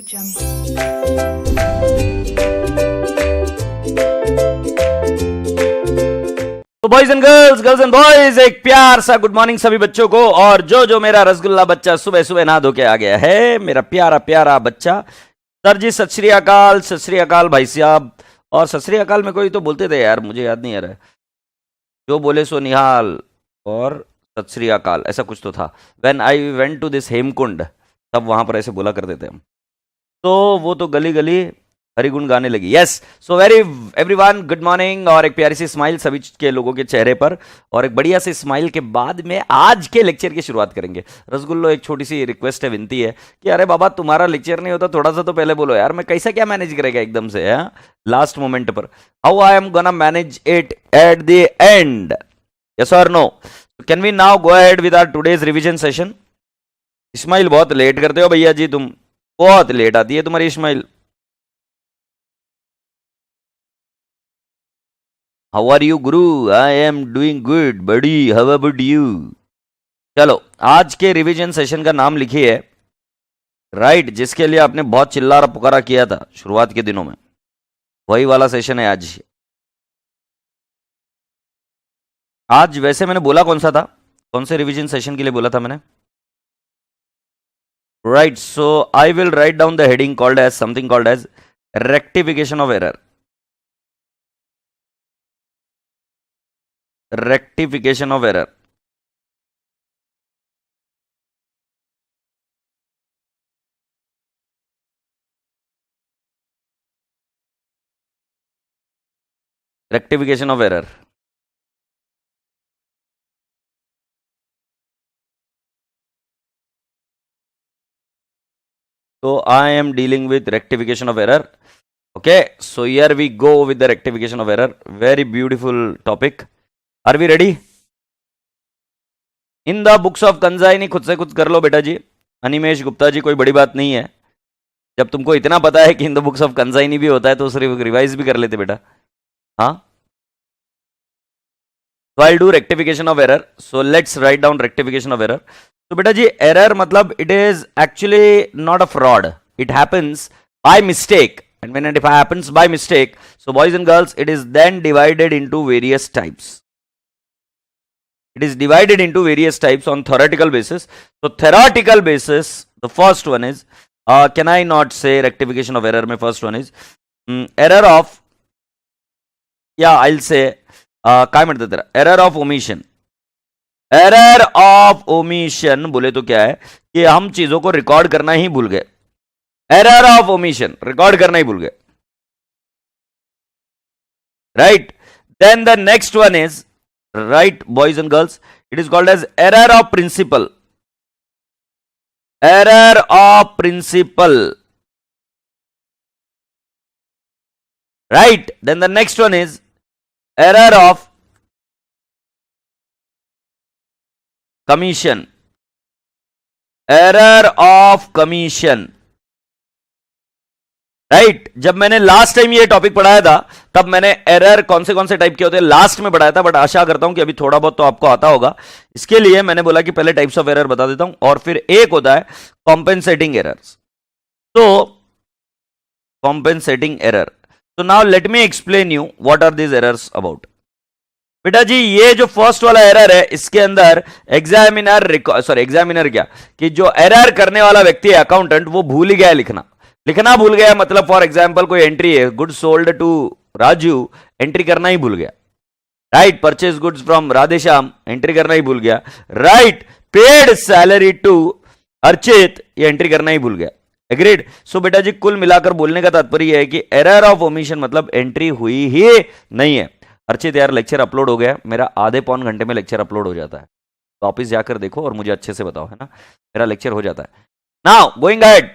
तो boys and girls and boys, एक प्यार सा गुड मॉर्निंग सभी बच्चों को। और जो मेरा रसगुल्ला बच्चा सुबह सुबह नहा धो के आ गया है, मेरा प्यारा प्यारा बच्चा। सर जी सत श्री अकाल भाई साहब। और सत श्री अकाल में कोई तो बोलते थे यार, मुझे याद नहीं आ रहा है। जो बोले सो निहाल और सत श्री अकाल, ऐसा कुछ तो था। When I went to this Hemkund, तब वहां पर ऐसे बोला करते थे हम। तो वो तो गली गली हरिगुण गाने लगी। Yes, so very everyone good morning. और एक प्यारी सी स्माइल सभी के लोगों के चेहरे पर, और एक बढ़िया सी स्माइल के बाद में आज के लेक्चर की शुरुआत करेंगे। रसगुल्लो, एक छोटी सी रिक्वेस्ट है, विनती है कि अरे बाबा तुम्हारा लेक्चर नहीं होता, थोड़ा सा तो पहले बोलो यार। मैं कैसा क्या मैनेज करेगा एकदम से लास्ट मोमेंट पर। How I am gonna manage it at the end, yes और no? Can we now go ahead with our today's revision session? Smile बहुत लेट करते हो भैया जी, तुम बहुत लेट आती है तुम्हारी smile. How are you, Guru? I am doing good, buddy. How about you? चलो, आज के रिवीजन सेशन का नाम लिखिए राइट, जिसके लिए आपने बहुत चिल्ला पुकारा किया था शुरुआत के दिनों में, वही वाला सेशन है आज। आज वैसे मैंने बोला कौन सा था, कौन से रिवीजन सेशन के लिए बोला था मैंने? Right, so I will write down the heading called as something called as rectification of error. Rectification of error. Rectification of error. So I am dealing with rectification of error. Okay, so here we go with the rectification of error. Very beautiful topic. Are we ready? In the books of consignee, खुद से खुद कर लो बेटा जी। अनिमेश गुप्ता जी, कोई बड़ी बात नहीं है। जब तुमको इतना पता है कि in the books of consignee भी होता है, तो सिर्फ रिवाइज भी कर लेते बेटा। हाँ, so I'll do rectification of error. So let's write down rectification of error. तो बेटा जी, एरर मतलब it is actually not a fraud, it happens by mistake, and when it happens by mistake, so boys and girls, it is then divided into various types. It is divided into various types on theoretical basis. So theoretical basis, the first one is can I not say rectification of error? My first one is error of, yeah, I'll say काय म्हणतात त्याला, error of omission. Error of omission बोले तो क्या है कि हम चीजों को रिकॉर्ड करना ही भूल गए। एरर ऑफ ओमिशन, रिकॉर्ड करना ही भूल गए, right. Then the next one is, right boys and girls, it is called as error of principle. Error of principle, right. Then the next one is error of commission. Error of commission, right. जब मैंने last time ये topic पढ़ाया था, तब मैंने error कौन से type के होते हैं लास्ट में पढ़ाया था, बट आशा करता हूं कि अभी थोड़ा बहुत तो आपको आता होगा। इसके लिए मैंने बोला कि पहले टाइप्स ऑफ एरर बता देता हूं, और फिर एक होता है कॉम्पेंसेटिंग एरर्स। तो कॉम्पेंसेटिंग एरर, तो now let me explain you what are these errors about. बेटा जी, ये जो फर्स्ट वाला एरर है, इसके अंदर एग्जामिनर क्या कि जो एरर करने वाला व्यक्ति है, अकाउंटेंट, वो भूल ही गया लिखना भूल गया। मतलब फॉर एग्जांपल कोई एंट्री है, goods sold to Raju, entry करना ही भूल गया, राइट। Purchase goods from Radheshyam, entry करना ही भूल गया, right. Paid salary to Archit, ये एंट्री करना ही भूल गया, एग्रीड। सो बेटा जी, कुल मिलाकर बोलने का तात्पर्य है कि एरर ऑफ ओमिशन मतलब एंट्री हुई ही नहीं है। अर्चित यार, लेक्चर अपलोड हो गया मेरा, आधे पौन घंटे में लेक्चर अपलोड हो जाता है, तो ऑफिस जाकर देखो और मुझे अच्छे से बताओ, है ना। मेरा लेक्चर हो जाता है। Now going ahead,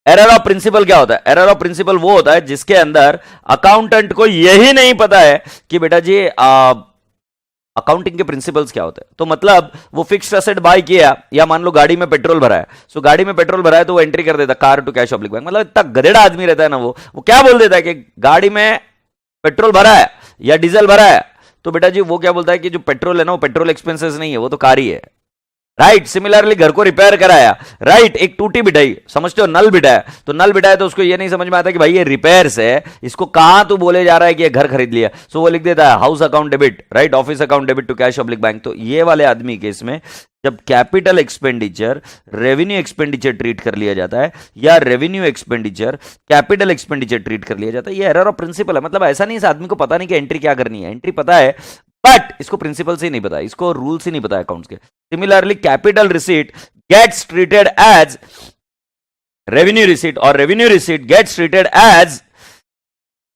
error of principle क्या होता है? एरर ऑफ प्रिंसिपल वो होता है जिसके अंदर अकाउंटेंट को यही नहीं पता है कि बेटा जी अकाउंटिंग के प्रिंसिपल्स क्या होते हैं। तो मतलब वो फिक्स्ड एसेट बाय किया, या मान लो गाड़ी में पेट्रोल भरा है, सो गाड़ी में पेट्रोल भरा है तो वो एंट्री कर देता car to cash oblique bank. मतलब इतना गधेड़ा आदमी रहता है ना, वो क्या बोल देता है कि गाड़ी में पेट्रोल भरा है या डीजल भरा है, तो बेटा जी वो क्या बोलता है कि जो पेट्रोल है ना, वो पेट्रोल एक्सपेंसेस नहीं है, वो तो कार ही है। राइट। सिमिलरली घर को रिपेयर कराया, राइट। एक टूटी बिठाई, समझते हो, नल बिठाया, तो नल बिठाया तो उसको ये नहीं समझ में आता कि भाई ये रिपेयर से है, इसको कहां तू बोले जा रहा है कि ये घर खरीद लिया, सो वो लिख देता है house account debit, right, office account debit to cash public bank. तो ये वाले आदमी के इसमें जब capital expenditure revenue expenditure treat कर लिया जाता है या revenue expenditure capital expenditure treat कर लिया जाता है, ये एरर ऑफ प्रिंसिपल है। मतलब ऐसा नहीं, इस आदमी को पता नहीं कि एंट्री क्या करनी है, एंट्री पता है बट इसको प्रिंसिपल से नहीं पता, इसको रूल्स ही नहीं पता अकाउंट्स के। Similarly capital receipt gets treated as revenue receipt और revenue receipt gets treated as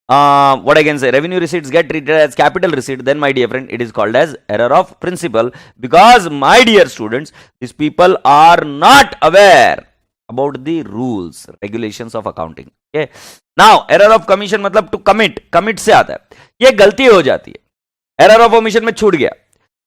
what I can say, revenue receipts get treated as capital receipt, then my dear friend, it is called as error of principle, because my dear students, these people are not aware about the rules, regulations of accounting. Okay, now error of commission मतलब to commit से आता है, ये गलती हो जाती है। error of omission में छूट गया,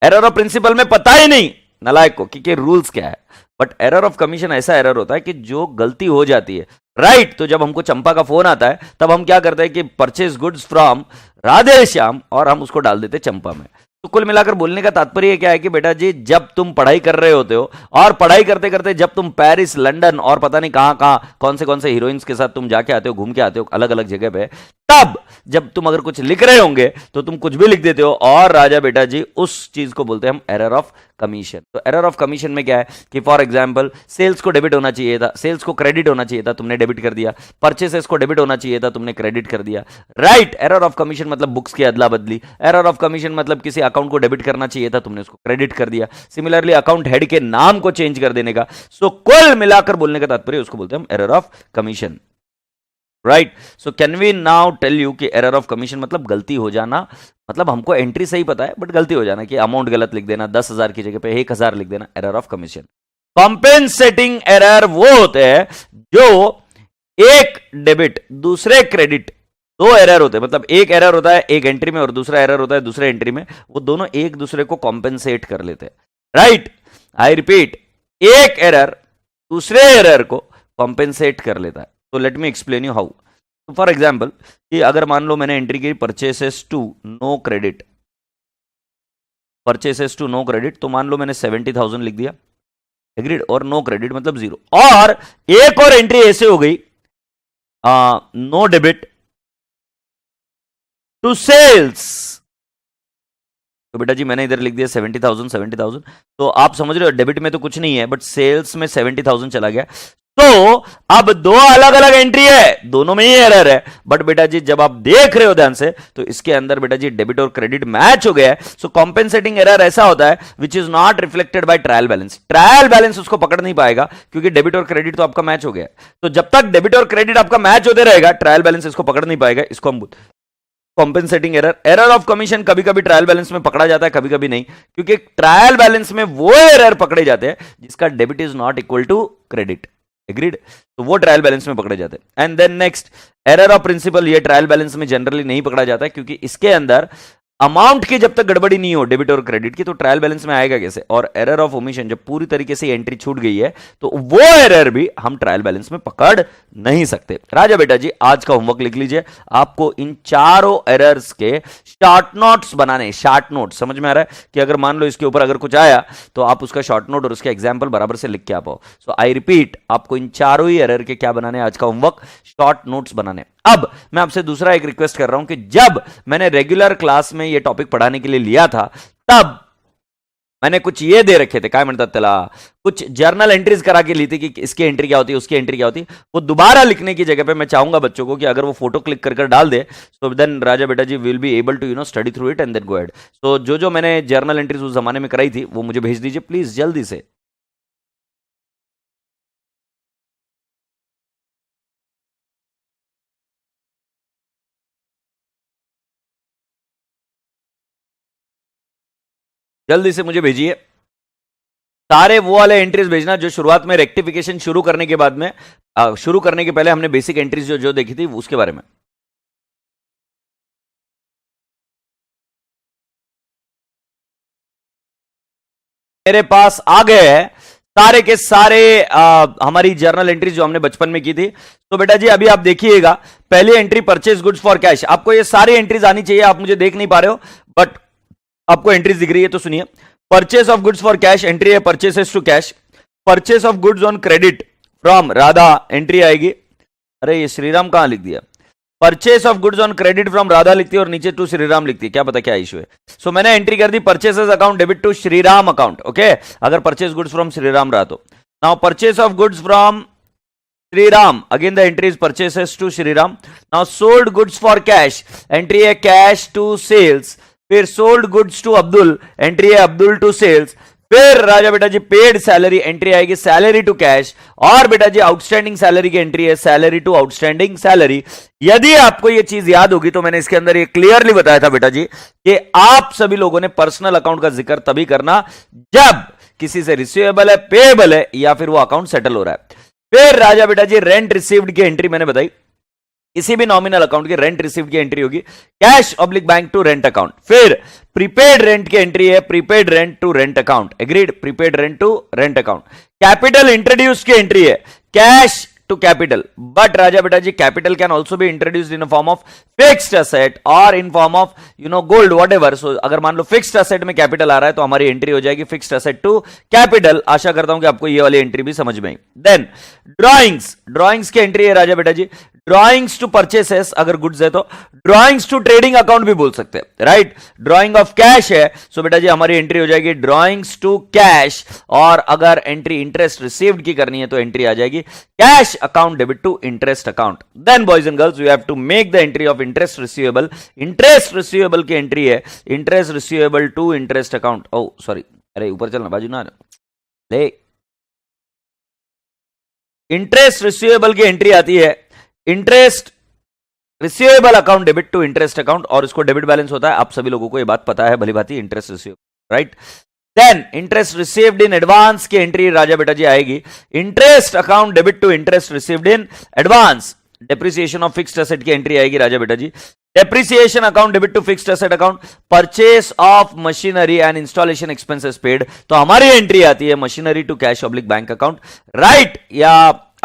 error of principle में पता ही नहीं नालायक को कि रूल्स क्या है। बट एरर ऑफ कमीशन ऐसा एरर होता है कि जो गलती हो जाती है, राइट। तो जब हमको चंपा का फोन आता है तब हम क्या करते हैं कि purchase goods from Radhe Shyam और हम उसको डाल देते चंपा में। तो कुल मिलाकर बोलने का तात्पर्य क्या है कि बेटा जी जब तुम पढ़ाई कर रहे होते हो और पढ़ाई करते करते जब तुम पेरिस, लंदन और पता नहीं कहां कहां कौन से हीरोइंस के साथ तुम जाके आते हो, घूम के आते हो अलग अलग जगह पे, तब जब तुम अगर कुछ लिख रहे होंगे तो तुम कुछ भी लिख देते हो और राजा बेटा जी उस चीज को बोलते हैं हम एरर ऑफ कमीशन। तो एरर ऑफ कमीशन में क्या है कि फॉर एग्जांपल सेल्स को डेबिट होना चाहिए था, सेल्स को क्रेडिट होना चाहिए था, तुमने डेबिट कर दिया। परचेसेस को डेबिट होना चाहिए था, तुमने क्रेडिट कर दिया, राइट। एरर ऑफ कमीशन मतलब बुक्स की अदला बदली। एरर ऑफ कमीशन मतलब किसी अकाउंट को डेबिट करना चाहिए था, तुमने उसको क्रेडिट कर दिया। सिमिलरली अकाउंट हेड के नाम को चेंज कर देने का। सो कुल मिलाकर बोलने का तात्पर्य उसको बोलते हैं हम error of commission, right. So can we now tell you कि एरर ऑफ कमीशन मतलब गलती हो जाना, मतलब हमको एंट्री सही पता है बट गलती हो जाना कि अमाउंट गलत लिख देना, 10,000 की जगह पे 1,000 लिख देना, error of commission. Compensating error वो होते हैं जो एक डेबिट दूसरे क्रेडिट, दो एरर होते हैं, मतलब एक एरर होता है एक एंट्री में और दूसरा एरर होता है दूसरे एंट्री में, वो दोनों एक दूसरे को कॉम्पेंसेट कर लेते हैं, राइट। आई रिपीट, एक एरर दूसरे एरर को कॉम्पेंसेट कर लेता है। तो let me explain you how. तो फॉर एग्जाम्पल कि अगर मान लो मैंने एंट्री की purchases to no credit, purchases to no credit, तो मान लो मैंने 70,000 लिख दिया, एग्रीड, और नो क्रेडिट मतलब 0। और एक और एंट्री ऐसे हो गई नो डेबिट टू सेल्स, तो बेटा जी मैंने इधर लिख दिया 70,000। तो आप समझ रहे हो डेबिट में तो कुछ नहीं है बट सेल्स में 70,000 चला गया। तो अब दो अलग अलग एंट्री है, दोनों में ही एरर है, बट बेटा जी जब आप देख रहे हो ध्यान से तो इसके अंदर बेटा जी डेबिट और क्रेडिट मैच हो गया है। सो कॉम्पेंसेटिंग एरर ऐसा होता है which is not reflected by trial balance. Trial balance उसको पकड़ नहीं पाएगा क्योंकि डेबिट और क्रेडिट तो आपका मैच हो गया है। तो जब तक डेबिट और क्रेडिट आपका मैच होते रहेगा ट्रायल बैलेंस इसको पकड़ नहीं पाएगा, इसको हम compensating error. Error of commission कभी कभी ट्रायल बैलेंस में पकड़ा जाता है, कभी कभी नहीं, क्योंकि ट्रायल बैलेंस में वो एरर पकड़े जाते हैं जिसका debit is not equal to credit, agreed. तो वो ट्रायल बैलेंस में पकड़े जाते हैं। And then next error of principle, ये ट्रायल बैलेंस में जनरली नहीं पकड़ा जाता है क्योंकि इसके अंदर अमाउंट की जब तक गड़बड़ी नहीं हो डेबिट और क्रेडिट की तो ट्रायल बैलेंस में आएगा कैसे। और एरर ऑफ ओमिशन, जब पूरी तरीके से एंट्री छूट गई है तो वो एरर भी हम ट्रायल बैलेंस में पकड़ नहीं सकते। राजा बेटा जी आज का होमवर्क लिख लीजिए, आपको इन चारों एरर्स के शॉर्ट नोट्स बनाने। शॉर्ट नोट समझ में आ रहा है कि अगर मान लो इसके ऊपर अगर कुछ आया तो आप उसका शॉर्ट नोट और उसके एग्जाम्पल बराबर से लिख के आ पाओ। सो आई रिपीट, आपको इन चारों ही एरर के क्या बनाने, आज का होमवर्क शॉर्ट नोट्स बनाने। अब मैं आपसे दूसरा एक रिक्वेस्ट कर रहा हूं कि जब मैंने रेगुलर क्लास में ये टॉपिक पढ़ाने के लिए लिया था तब मैंने कुछ ये दे रखे थे, काय म्हणतात त्याला, कुछ जर्नल एंट्रीज करा के ली थी कि इसकी एंट्री क्या होती है, उसकी एंट्री क्या होती है। वो दोबारा लिखने की जगह पे मैं चाहूंगा बच्चों को कि अगर वो फोटो क्लिक कर डाल दे तो देन राजा बेटा जी will be able to study through it and then go ahead. So जो मैंने जर्नल एंट्रीज उस जमाने में कराई थी वो मुझे भेज दीजिए प्लीज जल्दी से। जल्दी से मुझे भेजिए सारे वो वाले एंट्रीज भेजना जो शुरुआत में रेक्टिफिकेशन शुरू करने के बाद में शुरू करने के पहले हमने बेसिक एंट्रीज जो देखी थी उसके बारे में। मेरे पास आ गए हैं सारे के सारे हमारी जर्नल एंट्रीज जो हमने बचपन में की थी। तो बेटा जी अभी आप देखिएगा, पहली entry purchase goods for cash, आपको ये सारी एंट्रीज आनी चाहिए, आप मुझे देख नहीं पा रहे हो बट आपको एंट्रीज दिख रही है तो सुनिए। Purchase of goods for cash entry है purchases to cash, purchase of goods on credit from Radha entry आएगी। अरे ये श्रीराम कहां लिख दिया, purchase of goods on credit from Radha लिखती है और नीचे टू श्रीराम लिखती है, क्या पता क्या इशू है। सो मैंने एंट्री कर दी purchases account debit to Shriram account, okay, अगर परचेस गुड्स फ्रॉम श्रीराम रहा तो। Now purchase of goods from Shriram, again the entry is purchases to Shriram. Now sold goods for cash, entry है कैश टू सेल्स, फिर sold goods to Abdul, entry है Abdul to sales, फिर राजा बेटा जी पेड सैलरी, एंट्री आएगी सैलरी टू कैश, और बेटा जी आउटस्टैंडिंग सैलरी की एंट्री है सैलरी टू आउटस्टैंडिंग सैलरी। यदि आपको ये चीज याद होगी तो मैंने इसके अंदर ये क्लियरली बताया था बेटा जी कि आप सभी लोगों ने पर्सनल अकाउंट का जिक्र तभी करना जब किसी से रिसीवेबल है, पेएबल है, या फिर वो अकाउंट सेटल हो रहा है। फिर राजा बेटा जी रेंट रिसीव्ड की एंट्री मैंने बताई, किसी भी नॉमिनल अकाउंट की रेंट रिसीव्ड की एंट्री होगी cash oblique bank to rent account. फिर प्रीपेड रेंट की एंट्री है prepaid rent to rent account, agreed, prepaid rent to rent account. Capital introduce की एंट्री है कैश टू कैपिटल, बट राजा बेटा जी capital can also be introduced in form of fixed asset और in form of gold whatever. So अगर मान लो fixed asset में कैपिटल आ रहा है तो हमारी एंट्री हो जाएगी फिक्स्ड असेट टू कैपिटल। आशा करता हूं कि आपको ये वाली एंट्री भी समझ में आई। देन ड्रॉइंग्स, ड्रॉइंग्स की एंट्री है राजा बेटा जी ड्रॉइंग्स टू परचेसेस, अगर गुड्स है तो ड्रॉइंग्स टू ट्रेडिंग अकाउंट भी बोल सकते हैं, राइट। ड्रॉइंग ऑफ कैश है, सो बेटा जी हमारी एंट्री हो जाएगी ड्रॉइंग्स टू कैश, और अगर एंट्री इंटरेस्ट रिसीव्ड की करनी है तो एंट्री आ जाएगी cash account debit to interest account. Then boys and girls we have to make the entry of interest receivable, interest receivable की एंट्री है interest receivable to interest account. Oh sorry, अरे ऊपर चलना, बाजू ना ले, इंटरेस्ट रिसीवेबल की entry आती है interest receivable account debit to interest account, और इसको डेबिट बैलेंस होता है, आप सभी लोगों को ये बात पता है भली भांति, interest receivable, right. Then interest received in advance की एंट्री राजा बेटा जी आएगी interest account debit to interest received in advance. Depreciation of fixed asset की एंट्री आएगी राजा बेटा जी depreciation account debit to fixed asset account. Purchase of machinery and installation expenses paid, तो हमारी एंट्री आती है machinery to cash oblique bank account, right. या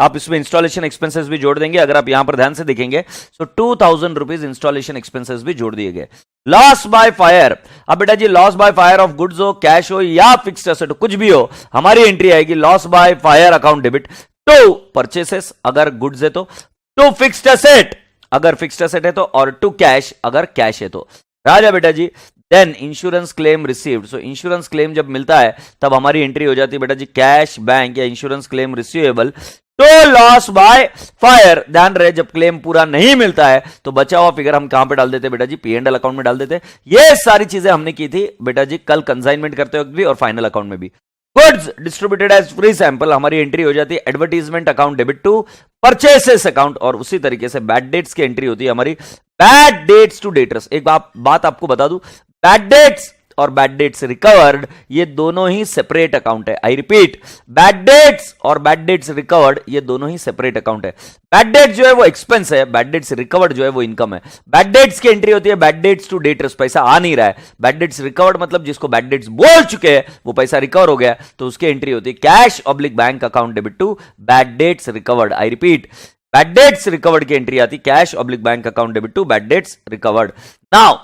आप इसमें इंस्टॉलेशन एक्सपेंसेस भी जोड़ देंगे, अगर आप यहां पर ध्यान से देखेंगे तो 2000 रुपीज इंस्टॉलेशन एक्सपेंसेस भी जोड़ दिए गए। लॉस बाय फायर, अब बेटा जी loss by fire of goods हो, कैश हो या फिक्स्ड एसेट हो, कुछ भी हो, हमारी एंट्री आएगी loss by fire account debit to purchases अगर गुड्स है तो, टू फिक्स्ड एसेट अगर फिक्स्ड एसेट है तो, और टू कैश अगर कैश है तो, राजा बेटा जी। Then insurance claim received, so insurance claim जब मिलता है तब हमारी एंट्री हो जाती है बेटा जी कैश बैंक या इंश्योरेंस क्लेम रिसीवेबल तो लॉस बाय फायर। ध्यान रहे जब क्लेम पूरा नहीं मिलता है तो बचा हुआ फिगर हम कहां पे डाल देते बेटा जी P&L अकाउंट में डाल देते। ये सारी चीजें हमने की थी बेटा जी कल कंसाइनमेंट करते वक्त भी और फाइनल अकाउंट में भी। Goods distributed as free sample, हमारी एंट्री हो जाती है advertisement account debit to purchases account, और उसी तरीके से बैड डेट्स की एंट्री होती है हमारी बैड डेट्स टू डेटर्स। एक बात आपको बता दूं, बैड डेट्स और बैड डेट्स रिकवर्ड ये दोनों ही सेपरेट अकाउंट है। आई रिपीट, बैड डेट्स और बैड डेट्स रिकवर्ड ये दोनों ही सेपरेट अकाउंट है। बैड डेट्स जो है वो एक्सपेंस है, बैड डेट्स रिकवर्ड जो है वो इनकम है। बैड डेट्स की एंट्री होती है बैड डेट्स टू डेटर्स, पैसा आ नहीं रहा है। बैड डेट्स रिकवर्ड मतलब जिसको बैड डेट्स बोल चुके हैं वो पैसा रिकवर हो गया, तो उसकी एंट्री होती है cash oblique bank account debit to bad debts recovered. I repeat, bad debts recovered की एंट्री आती cash oblique bank account debit to bad debts recovered. Now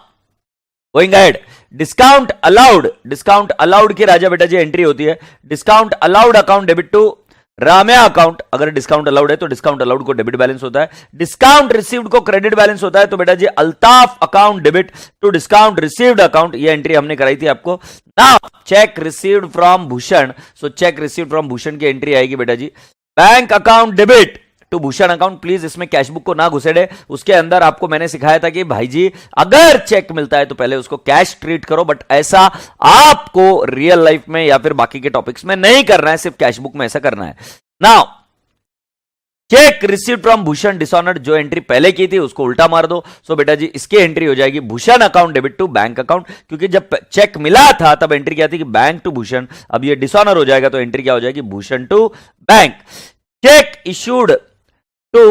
going ahead, discount allowed की राजा बेटा जी एंट्री होती है discount allowed account debit to Ramya account. अगर discount allowed है तो डिस्काउंट अलाउड को डेबिट बैलेंस होता है, डिस्काउंट रिसीव्ड को क्रेडिट बैलेंस होता है, तो बेटा जी Altaf account debit to discount received account, ये एंट्री हमने कराई थी आपको। Now cheque received from Bhushan, so cheque received from Bhushan की एंट्री आएगी बेटा जी bank account debit to Bhushan account. Please इसमें कैशबुक को ना घुसेड़े, उसके अंदर आपको मैंने सिखाया था कि भाई जी अगर चेक मिलता है तो पहले उसको कैश ट्रीट करो, बट ऐसा आपको रियल लाइफ में या फिर बाकी के टॉपिक्स में नहीं करना है, सिर्फ कैशबुक में ऐसा करना है। Now cheque received from Bhushan dishonoured, जो एंट्री पहले की थी उसको उल्टा मार दो। सो बेटा जी इसकी एंट्री हो जाएगी Bhushan account debit to bank account, क्योंकि जब चेक मिला था तब एंट्री क्या थी कि बैंक टू भूषण, अब ये डिसऑनर हो जाएगा तो एंट्री क्या हो जाएगी Bhushan to bank. Cheque issued to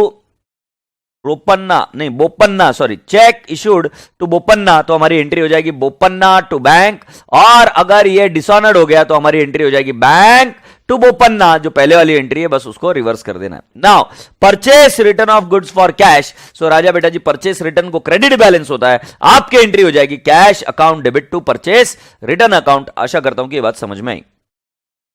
Boppanna, sorry cheque issued to Boppanna, तो हमारी एंट्री हो जाएगी बोपन्ना टू बैंक, और अगर ये डिसऑनर्ड हो गया तो हमारी एंट्री हो जाएगी बैंक टू बोपन्ना, जो पहले वाली एंट्री है बस उसको रिवर्स कर देना है। Now purchase return of goods for cash, so राजा बेटा जी परचेस रिटर्न को क्रेडिट बैलेंस होता है, आपकी एंट्री हो जाएगी cash account debit to purchase return account. आशा करता हूं कि ये बात समझ में आई।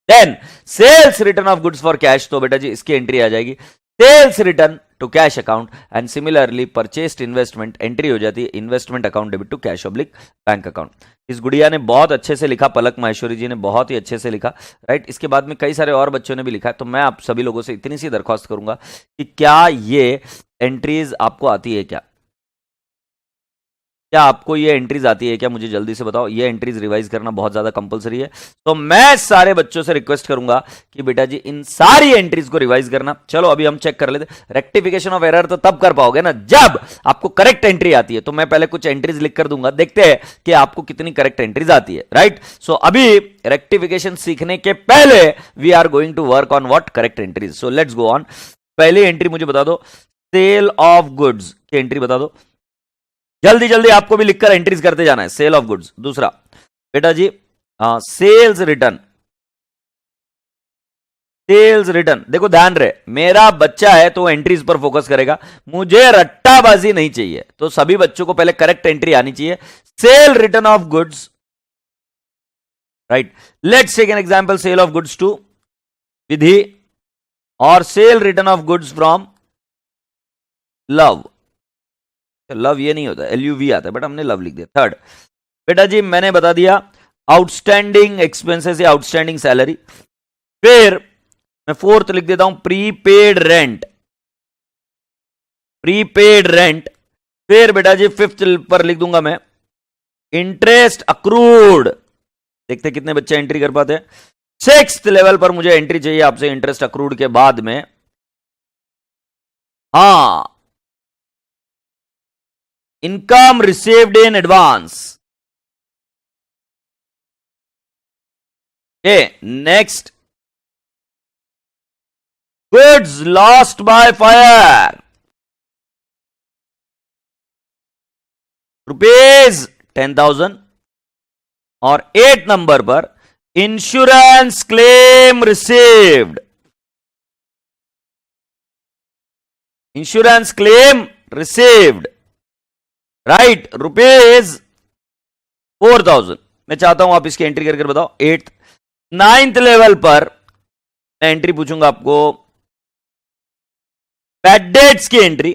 Then sales return of goods for cash, तो बेटा जी इसकी एंट्री आ जाएगी sales return to cash account, and similarly purchased investment entry हो जाती है investment account debit to cash oblique bank account. इस गुड़िया ने बहुत अच्छे से लिखा, पलक माहेश्वरी जी ने बहुत ही अच्छे से लिखा, राइट। इसके बाद में कई सारे और बच्चों ने भी लिखा है। तो मैं आप सभी लोगों से इतनी सी दरख्वास्त करूंगा कि क्या ये एंट्रीज आपको आती है, क्या आपको ये एंट्रीज आती है क्या, मुझे जल्दी से बताओ। ये एंट्रीज रिवाइज करना बहुत ज्यादा कंपलसरी है, तो मैं सारे बच्चों से रिक्वेस्ट करूंगा कि बेटा जी इन सारी एंट्रीज को रिवाइज करना। चलो अभी हम चेक कर लेते। रेक्टिफिकेशन ऑफ एरर तो तब कर पाओगे ना जब आपको करेक्ट एंट्री आती है। तो मैं पहले कुछ एंट्रीज लिख कर दूंगा, देखते हैं कि आपको कितनी करेक्ट एंट्रीज आती है, राइट। सो अभी रेक्टिफिकेशन सीखने के पहले we are going to work on what correct entries. So let's go on. पहली एंट्री मुझे बता दो, सेल ऑफ गुड्स की एंट्री बता दो। जल्दी जल्दी आपको भी लिखकर एंट्रीज करते जाना है। Sale of goods. दूसरा बेटा जी सेल्स रिटर्न, सेल्स रिटर्न। देखो ध्यान रहे, मेरा बच्चा है तो एंट्रीज पर फोकस करेगा, मुझे रट्टाबाजी नहीं चाहिए। तो सभी बच्चों को पहले करेक्ट एंट्री आनी चाहिए। Sale return of goods, right. Let's take an example, sale of goods to Vidhi और sale return of goods from Luv. Luv ये नहीं होता, LUV आता है, बट हमने लव लिख दिया। थर्ड बेटा जी मैंने बता दिया आउटस्टैंडिंग एक्सपेंसेस या आउटस्टैंडिंग सैलरी। फिर मैं फोर्थ लिख देता हूं प्रीपेड रेंट, प्रीपेड रेंट। फिर बेटा जी फिफ्थ पर लिख दूंगा मैं इंटरेस्ट अक्रूड। देखते कितने बच्चे एंट्री कर पाते हैं। सिक्स्थ लेवल पर मुझे एंट्री चाहिए आपसे इंटरेस्ट अक्रूड के बाद में, हाँ, income received in advance. Next goods lost by fire, ₹10,000। और 8 नंबर पर insurance claim received, insurance claim received, right, ₹4,000। मैं चाहता हूं आप इसकी एंट्री करके बताओ। 8th 9th लेवल पर मैं एंट्री पूछूंगा आपको बैड डेट्स की एंट्री,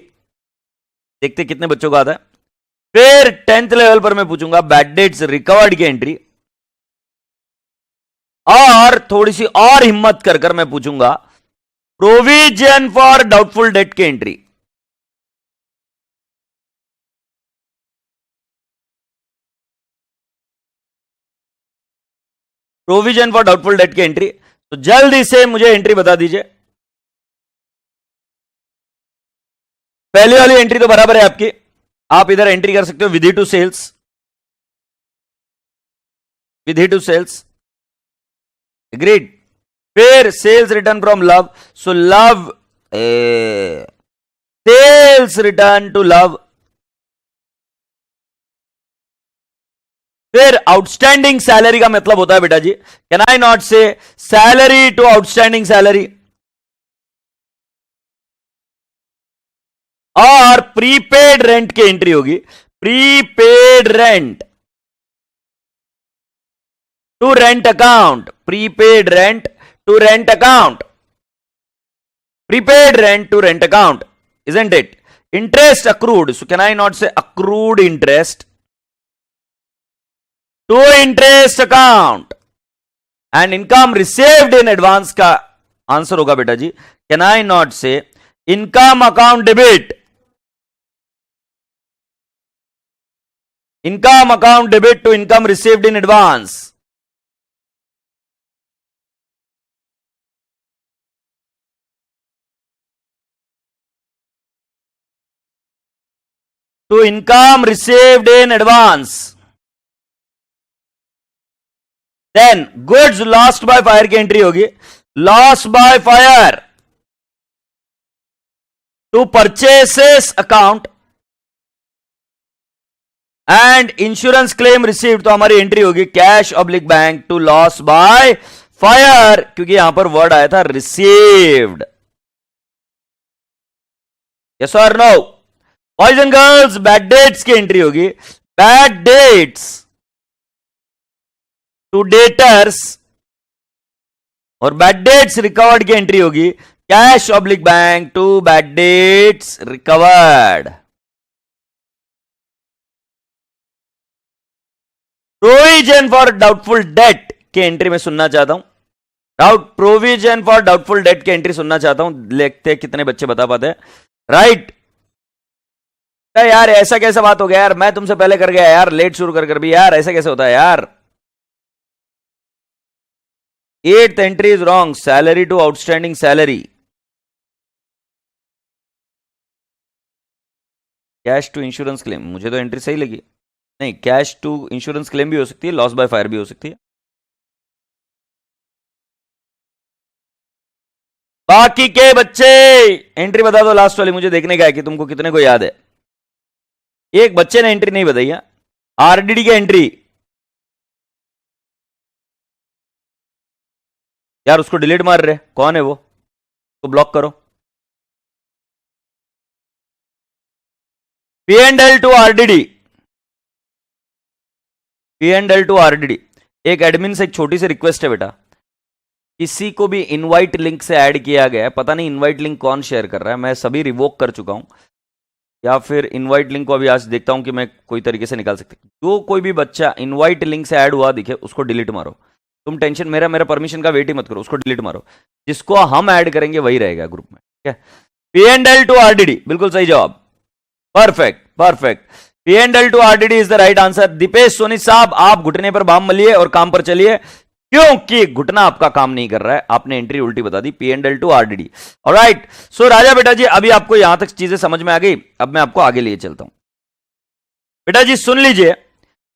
देखते कितने बच्चों को आता है। फिर 10th लेवल पर मैं पूछूंगा बैड डेट्स रिकवर्ड की एंट्री, और थोड़ी सी और हिम्मत कर कर मैं पूछूंगा प्रोविजन फॉर डाउटफुल डेट की entry. Provision for doubtful debt की एंट्री। तो जल्दी से मुझे एंट्री बता दीजिए। पहली वाली एंट्री तो बराबर है आपकी, आप इधर एंट्री कर सकते हो Vidhi to sales, Vidhi to sales, agreed. फिर sales return from Lav, so Lav, sales return to Lav. फिर आउटस्टैंडिंग सैलरी का मतलब होता है बेटा जी, can I not say salary to outstanding salary. और प्रीपेड रेंट की एंट्री होगी, prepaid rent to rent account, prepaid rent to rent account, prepaid rent to rent account, isn't it? Interest accrued, so can I not say accrued interest to interest account, and income received in advance का answer होगा बेटा जी, can I not say income account debit, income account debit to income received in advance. to income received in advance. Then goods lost by fire की entry होगी, lost by fire to purchases account and insurance claim received, तो हमारी entry होगी cash oblique bank to loss by fire, क्योंकि यहां पर word आया था रिसीव्ड। यस और no? Boys and girls, bad debts की एंट्री होगी बैड डेट्स टू डेटर्स, और बैड डेट्स रिकवर्ड की एंट्री होगी cash oblique bank to bad debts recovered. Provision for doubtful debt की एंट्री में सुनना चाहता हूं। प्रोविजन फॉर डाउटफुल डेट की एंट्री सुनना चाहता हूं, देखते कितने बच्चे बता पाते हैं। राइट यार, ऐसा कैसा बात हो गया यार, मैं तुमसे पहले कर गया यार, लेट शुरू कर भी यार, ऐसा कैसे होता है यार। 8th entry is wrong, salary to outstanding salary, cash to insurance claim, मुझे तो एंट्री सही लगी। नहीं, कैश टू इंश्योरेंस क्लेम भी हो सकती है, लॉस बाय फायर भी हो सकती है। बाकी के बच्चे एंट्री बता दो लास्ट वाली, मुझे देखने का है कि तुमको कितने को याद है। एक बच्चे ने एंट्री नहीं बताई है, आरडीडी की एंट्री। यार उसको डिलीट मार रहे, कौन है वो, तो ब्लॉक करो। P and L to RDD, P and L to RDD. एक एडमिन से एक छोटी सी रिक्वेस्ट है बेटा, किसी को भी इनवाइट लिंक से ऐड किया गया है, पता नहीं इनवाइट लिंक कौन शेयर कर रहा है, मैं सभी रिवोक कर चुका हूं, या फिर इनवाइट लिंक को अभी आज देखता हूं कि मैं कोई तरीके से निकाल सकता हूं। जो कोई भी बच्चा इनवाइट लिंक से ऐड हुआ दिखे उसको डिलीट मारो, तुम टेंशन, मेरा परमिशन का वेट ही मत करो, उसको डिलीट मारो। जिसको हम ऐड करेंगे वही रहेगा ग्रुप में, ठीक है। P and L to RDD, बिल्कुल सही जवाब, perfect perfect. P and L to RDD is the right answer. Deepesh Soni साहब, आप घुटने पर बाम मलिए और काम पर चलिए, क्योंकि घुटना आपका काम नहीं कर रहा है, आपने एंट्री उल्टी बता दी। P and L to RDD, alright. So राजा बेटा जी, अभी आपको यहां तक चीजें समझ में आ गई, अब मैं आपको आगे लिए चलता हूं। बेटा जी सुन लीजिए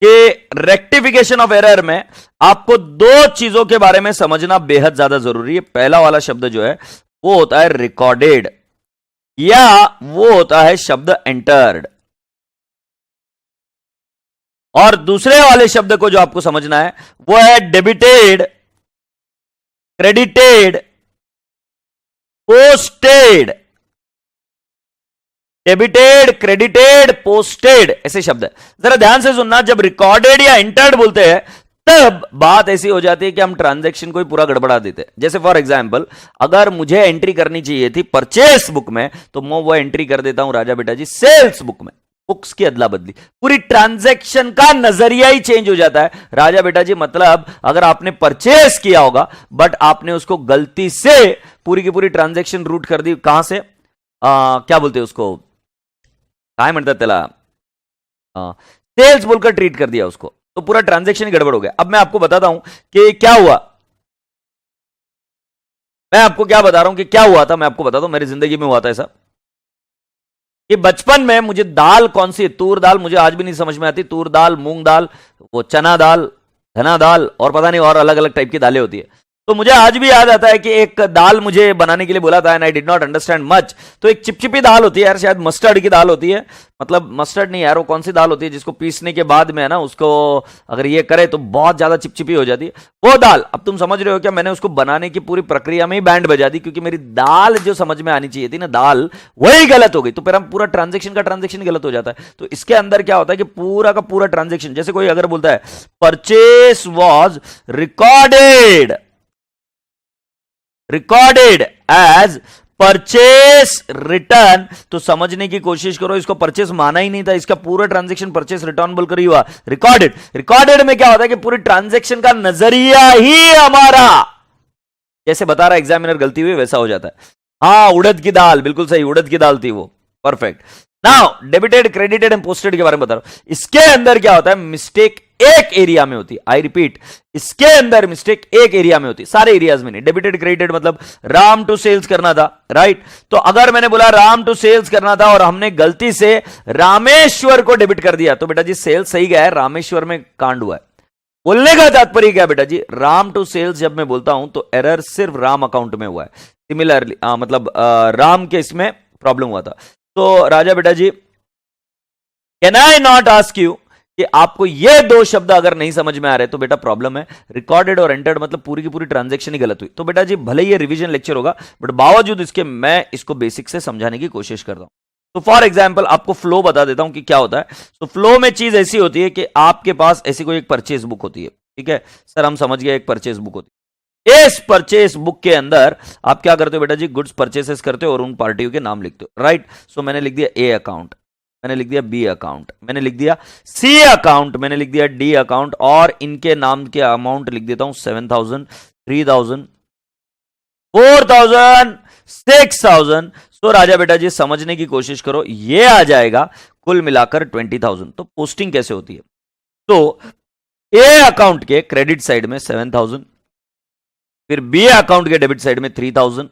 कि रेक्टिफिकेशन ऑफ एरर में आपको दो चीजों के बारे में समझना बेहद ज्यादा जरूरी है। पहला वाला शब्द जो है वो होता है रिकॉर्डेड, या वो होता है शब्द एंटर्ड, और दूसरे वाले शब्द को जो आपको समझना है वो है debited, credited, posted. Debited, credited, posted, ऐसे शब्द है। जरा ध्यान से सुनना, जब रिकॉर्डेड या एंटर्ड बोलते हैं तब बात ऐसी हो जाती है कि हम ट्रांजैक्शन को ही पूरा गड़बड़ा देते हैं। जैसे फॉर एग्जांपल, अगर मुझे एंट्री करनी चाहिए थी परचेस बुक में, तो मैं वो एंट्री कर देता हूं राजा बेटा जी सेल्स बुक में, बुक्स की अदला बदली, पूरी ट्रांजैक्शन का नजरिया ही चेंज हो जाता है राजा बेटा जी। मतलब अगर आपने परचेस किया होगा बट आपने उसको गलती से पूरी की पूरी ट्रांजैक्शन रूट कर दी, कहां से, क्या बोलते हैं उसको, काय म्हणतात त्याला, सेल्स बोलकर ट्रीट कर दिया उसको, तो पूरा ट्रांजैक्शन गड़बड़ हो गया। अब मैं आपको बताता हूं कि क्या हुआ, मैं आपको क्या बता रहा हूं कि क्या हुआ था, मैं आपको बताता हूं, मेरी जिंदगी में हुआ था ऐसा कि बचपन में मुझे दाल कौन सी, तूर दाल, मुझे आज भी नहीं समझ में आती, तूर दाल, मूंग दाल, वो चना दाल, धना दाल, और पता नहीं और अलग अलग टाइप की दालें होती है। तो मुझे आज भी याद आता है कि एक दाल मुझे बनाने के लिए बोला था, and I did not understand much. तो एक चिपचिपी दाल होती है यार, शायद मस्टर्ड की दाल होती है, मतलब मस्टर्ड नहीं यार, वो कौन सी दाल होती है जिसको पीसने के बाद में है ना, उसको अगर ये करे तो बहुत ज्यादा चिपचिपी हो जाती है, वो दाल। अब तुम समझ रहे हो क्या, मैंने उसको बनाने की पूरी प्रक्रिया में ही बैंड बजा दी, क्योंकि मेरी दाल जो समझ में आनी चाहिए थी ना, दाल वही गलत हो गई, तो फिर पूरा ट्रांजेक्शन का ट्रांजेक्शन गलत हो जाता है। तो इसके अंदर क्या होता है कि पूरा का पूरा ट्रांजेक्शन, जैसे कोई अगर बोलता है purchase was recorded, recorded as purchase return, तो समझने की कोशिश करो, इसको परचेस माना ही नहीं था, इसका पूरा ट्रांजैक्शन परचेस रिटर्न बोलकर ही हुआ। रिकॉर्डेड, रिकॉर्डेड में क्या होता है कि पूरी ट्रांजैक्शन का नजरिया ही हमारा, जैसे बता रहा एग्जामिनर गलती हुई वैसा हो जाता है। हाँ, उड़द की दाल, बिल्कुल सही, उड़द की दाल थी वो, perfect. Now debited, credited and posted के बारे में बता रहा हूं। इसके अंदर क्या होता है, मिस्टेक एक एरिया में होती है, आई रिपीट, इसके अंदर मिस्टेक एक एरिया में होती है, सारे एरियाज में नहीं। डेबिटेड क्रेडिटेड मतलब राम टू सेल्स करना था, राइट, तो अगर मैंने बोला राम टू सेल्स करना था और हमने गलती से रामेश्वर को डेबिट कर दिया, तो बेटा जी सेल्स सही गया है, रामेश्वर में कांड हुआ है। बोलने का तात्पर्य क्या बेटा जी, राम टू सेल्स जब मैं बोलता हूं तो एरर सिर्फ राम अकाउंट में हुआ है, सिमिलरली मतलब राम के इसमें प्रॉब्लम हुआ था। तो राजा बेटा जी, can I not ask you कि आपको ये दो शब्द अगर नहीं समझ में आ रहे तो बेटा प्रॉब्लम है। रिकॉर्डेड और एंटर्ड मतलब पूरी की पूरी ट्रांजैक्शन ही गलत हुई। तो बेटा जी भले ही ये रिवीजन लेक्चर होगा बट बावजूद इसके मैं इसको बेसिक से समझाने की कोशिश करता हूं। तो फॉर एग्जाम्पल आपको फ्लो बता देता हूं कि क्या होता है। तो फ्लो में चीज ऐसी होती है कि आपके पास ऐसी कोई एक परचेज बुक होती है, ठीक है सर हम समझ गए, एक परचेज बुक होती है। इस परचेज बुक के अंदर आप क्या करते हो बेटा जी, गुड्स परचेसेस करते हो और उन पार्टियों के नाम लिखते हो, राइट। सो मैंने लिख दिया ए अकाउंट, मैंने लिख दिया बी अकाउंट, मैंने लिख दिया सी अकाउंट, मैंने लिख दिया डी अकाउंट और इनके नाम के अमाउंट लिख देता हूं 7,000, 3,000, 4,000, 6,000। सो राजा बेटा जी समझने की कोशिश करो, ये आ जाएगा कुल मिलाकर 20,000। तो पोस्टिंग कैसे होती है, तो ए अकाउंट के क्रेडिट साइड में 7,000, फिर बी अकाउंट के डेबिट साइड में 3,000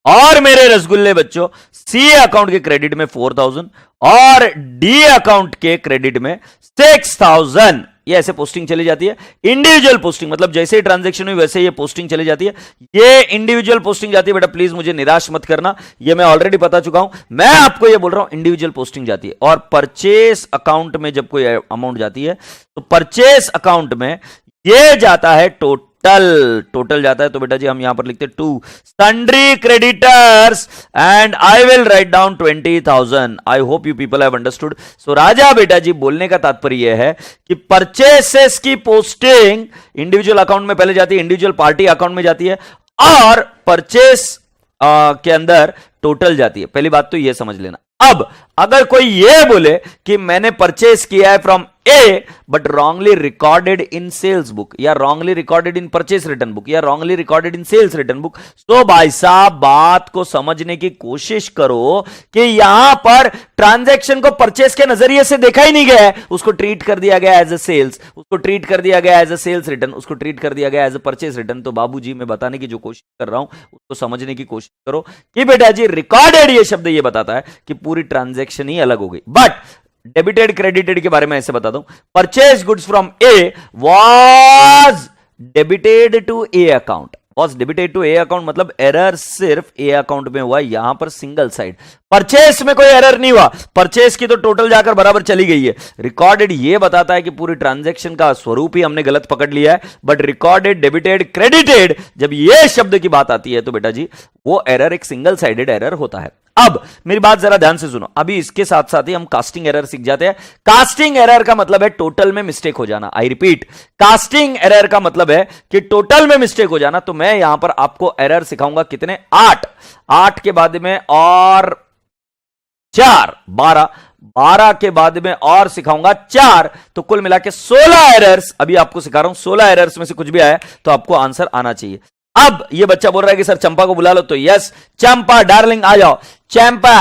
और मेरे रसगुल्ले बच्चों सी अकाउंट के क्रेडिट में 4,000 और डी अकाउंट के क्रेडिट में 6,000। ये ऐसे पोस्टिंग चली जाती है। इंडिविजुअल पोस्टिंग मतलब जैसे ही ट्रांजैक्शन हुई वैसे ये पोस्टिंग चली जाती है। ये इंडिविजुअल पोस्टिंग जाती है बेटा, प्लीज मुझे निराश मत करना, ये मैं ऑलरेडी बता चुका हूं। मैं आपको ये बोल रहा हूं इंडिविजुअल पोस्टिंग जाती है। और परचेस अकाउंट में जब कोई अमाउंट जाती है तो परचेस अकाउंट में ये जाता है टोटल जाता है। तो बेटा जी हम यहां पर लिखते हैं to sundry creditors and I will write down 20,000। I hope you people have understood. So राजा बेटा जी बोलने का तात्पर्य यह है कि परचेसेस की पोस्टिंग इंडिविजुअल अकाउंट में पहले जाती है, इंडिविजुअल पार्टी अकाउंट में जाती है और परचेस के अंदर टोटल जाती है। पहली बात तो यह समझ लेना। अब अगर कोई यह बोले कि मैंने परचेस किया है from A but wrongly recorded in sales book या wrongly recorded in purchase return book या wrongly recorded in sales return book, तो भाई साहब बात को समझने की कोशिश करो कि यहां पर ट्रांजैक्शन को परचेस के नजरिए से देखा ही नहीं गया है, उसको ट्रीट कर दिया गया एज ए सेल्स, उसको ट्रीट कर दिया गया एज ए सेल्स रिटर्न, उसको ट्रीट कर दिया गया एज ए परचेस रिटर्न। तो बाबूजी मैं बताने की जो कोशिश कर रहा हूं उसको समझने की कोशिश करो कि बेटा जी रिकॉर्डेड ये शब्द ये बताता है कि पूरी ट्रांजैक्शन ही अलग हो गई। बट डेबिटेड क्रेडिटेड के बारे में ऐसे बताता हूं, purchase goods from A was debited to A account, was debited to A account मतलब एरर सिर्फ ए अकाउंट में हुआ, यहां पर सिंगल साइड। परचेस में कोई एरर नहीं हुआ, परचेस की तो टोटल जाकर बराबर चली गई है। रिकॉर्डेड ये बताता है कि पूरी ट्रांजैक्शन का स्वरूप ही हमने गलत पकड़ लिया है। बट रिकॉर्डेड डेबिटेड क्रेडिटेड जब ये शब्द की बात आती है तो बेटा जी वो एरर एक सिंगल साइडेड एरर होता है। अब मेरी बात जरा ध्यान से सुनो, अभी इसके साथ साथ ही हम कास्टिंग एरर सीख जाते हैं। कास्टिंग एरर का मतलब है टोटल में मिस्टेक हो जाना। आई रिपीट, कास्टिंग एरर का मतलब है कि टोटल में मिस्टेक हो जाना। तो मैं यहां पर आपको एरर सिखाऊंगा कितने, 8 के बाद में और 4, 12 के बाद में और सिखाऊंगा 4, तो कुल मिला के 16 एरर्स अभी आपको सिखा रहा हूं। 16 एरर्स में से कुछ भी आया तो आपको आंसर आना चाहिए। अब ये बच्चा बोल रहा है कि सर चंपा को बुला लो, तो यस चंपा डार्लिंग आ जाओ। चंपा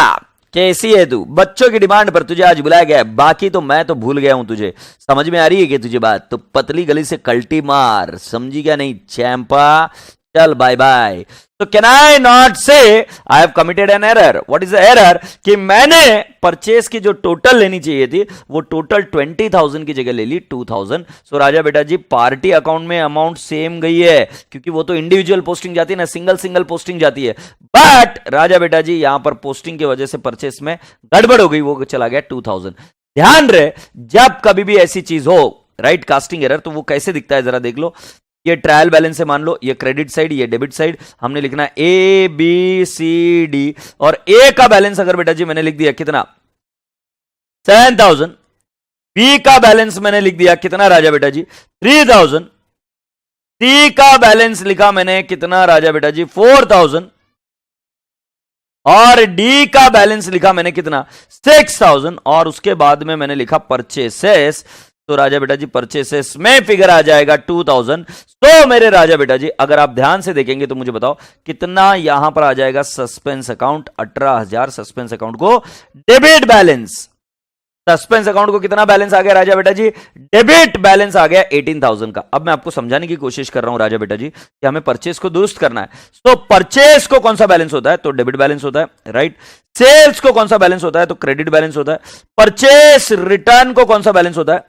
कैसी है तू, बच्चों की डिमांड पर तुझे आज बुलाया गया है, बाकी तो मैं तो भूल गया हूं तुझे। समझ में आ रही है कि तुझे बात, तो पतली गली से कल्टी मार, समझी क्या नहीं चंपा, चल बाय बाय। तो कैन आई नॉट से I have committed an error. What is the error, कि मैंने परचेस की जो टोटल लेनी चाहिए थी वो टोटल 20,000 की जगह ले ली 2,000। सो राजा बेटा जी पार्टी अकाउंट में अमाउंट सेम गई है क्योंकि वो तो इंडिविजुअल पोस्टिंग जाती है ना, सिंगल पोस्टिंग जाती है। बट राजा बेटा जी यहां पर पोस्टिंग की वजह से परचेस में गड़बड़ हो गई, वो चला गया 2,000। ध्यान रहे जब कभी भी ऐसी चीज हो राइट कास्टिंग एरर, तो वो कैसे दिखता है जरा देख लो। ये ट्रायल बैलेंस है मान लो, ये क्रेडिट साइड ये डेबिट साइड, हमने लिखना है ए बी सी डी और ए का बैलेंस अगर बेटा जी मैंने लिख दिया कितना 7,000, बी का बैलेंस मैंने लिख दिया कितना राजा बेटा जी 3,000, सी का बैलेंस लिखा मैंने कितना राजा बेटा जी 4,000 और डी का बैलेंस लिखा मैंने कितना 6,000 और उसके बाद में मैंने लिखा परचेसेस। तो राजा बेटा जी परचेसेस में फिगर आ जाएगा 2,000। तो मेरे राजा बेटा जी अगर आप ध्यान से देखेंगे तो मुझे बताओ कितना यहां पर आ जाएगा सस्पेंस अकाउंट 18,000 सस्पेंस अकाउंट को डेबिट बैलेंस। सस्पेंस अकाउंट को कितना बैलेंस आ गया राजा बेटा जी, डेबिट बैलेंस आ गया 18,000 का। अब मैं आपको समझाने की कोशिश कर रहा हूं राजा बेटा जी कि हमें परचेस को दुरुस्त करना है। तो परचेस को कौन सा बैलेंस होता है, तो डेबिट बैलेंस होता है राइट। सेल्स को कौन सा बैलेंस होता है, तो क्रेडिट बैलेंस होता है। परचेस रिटर्न को कौन सा बैलेंस होता है,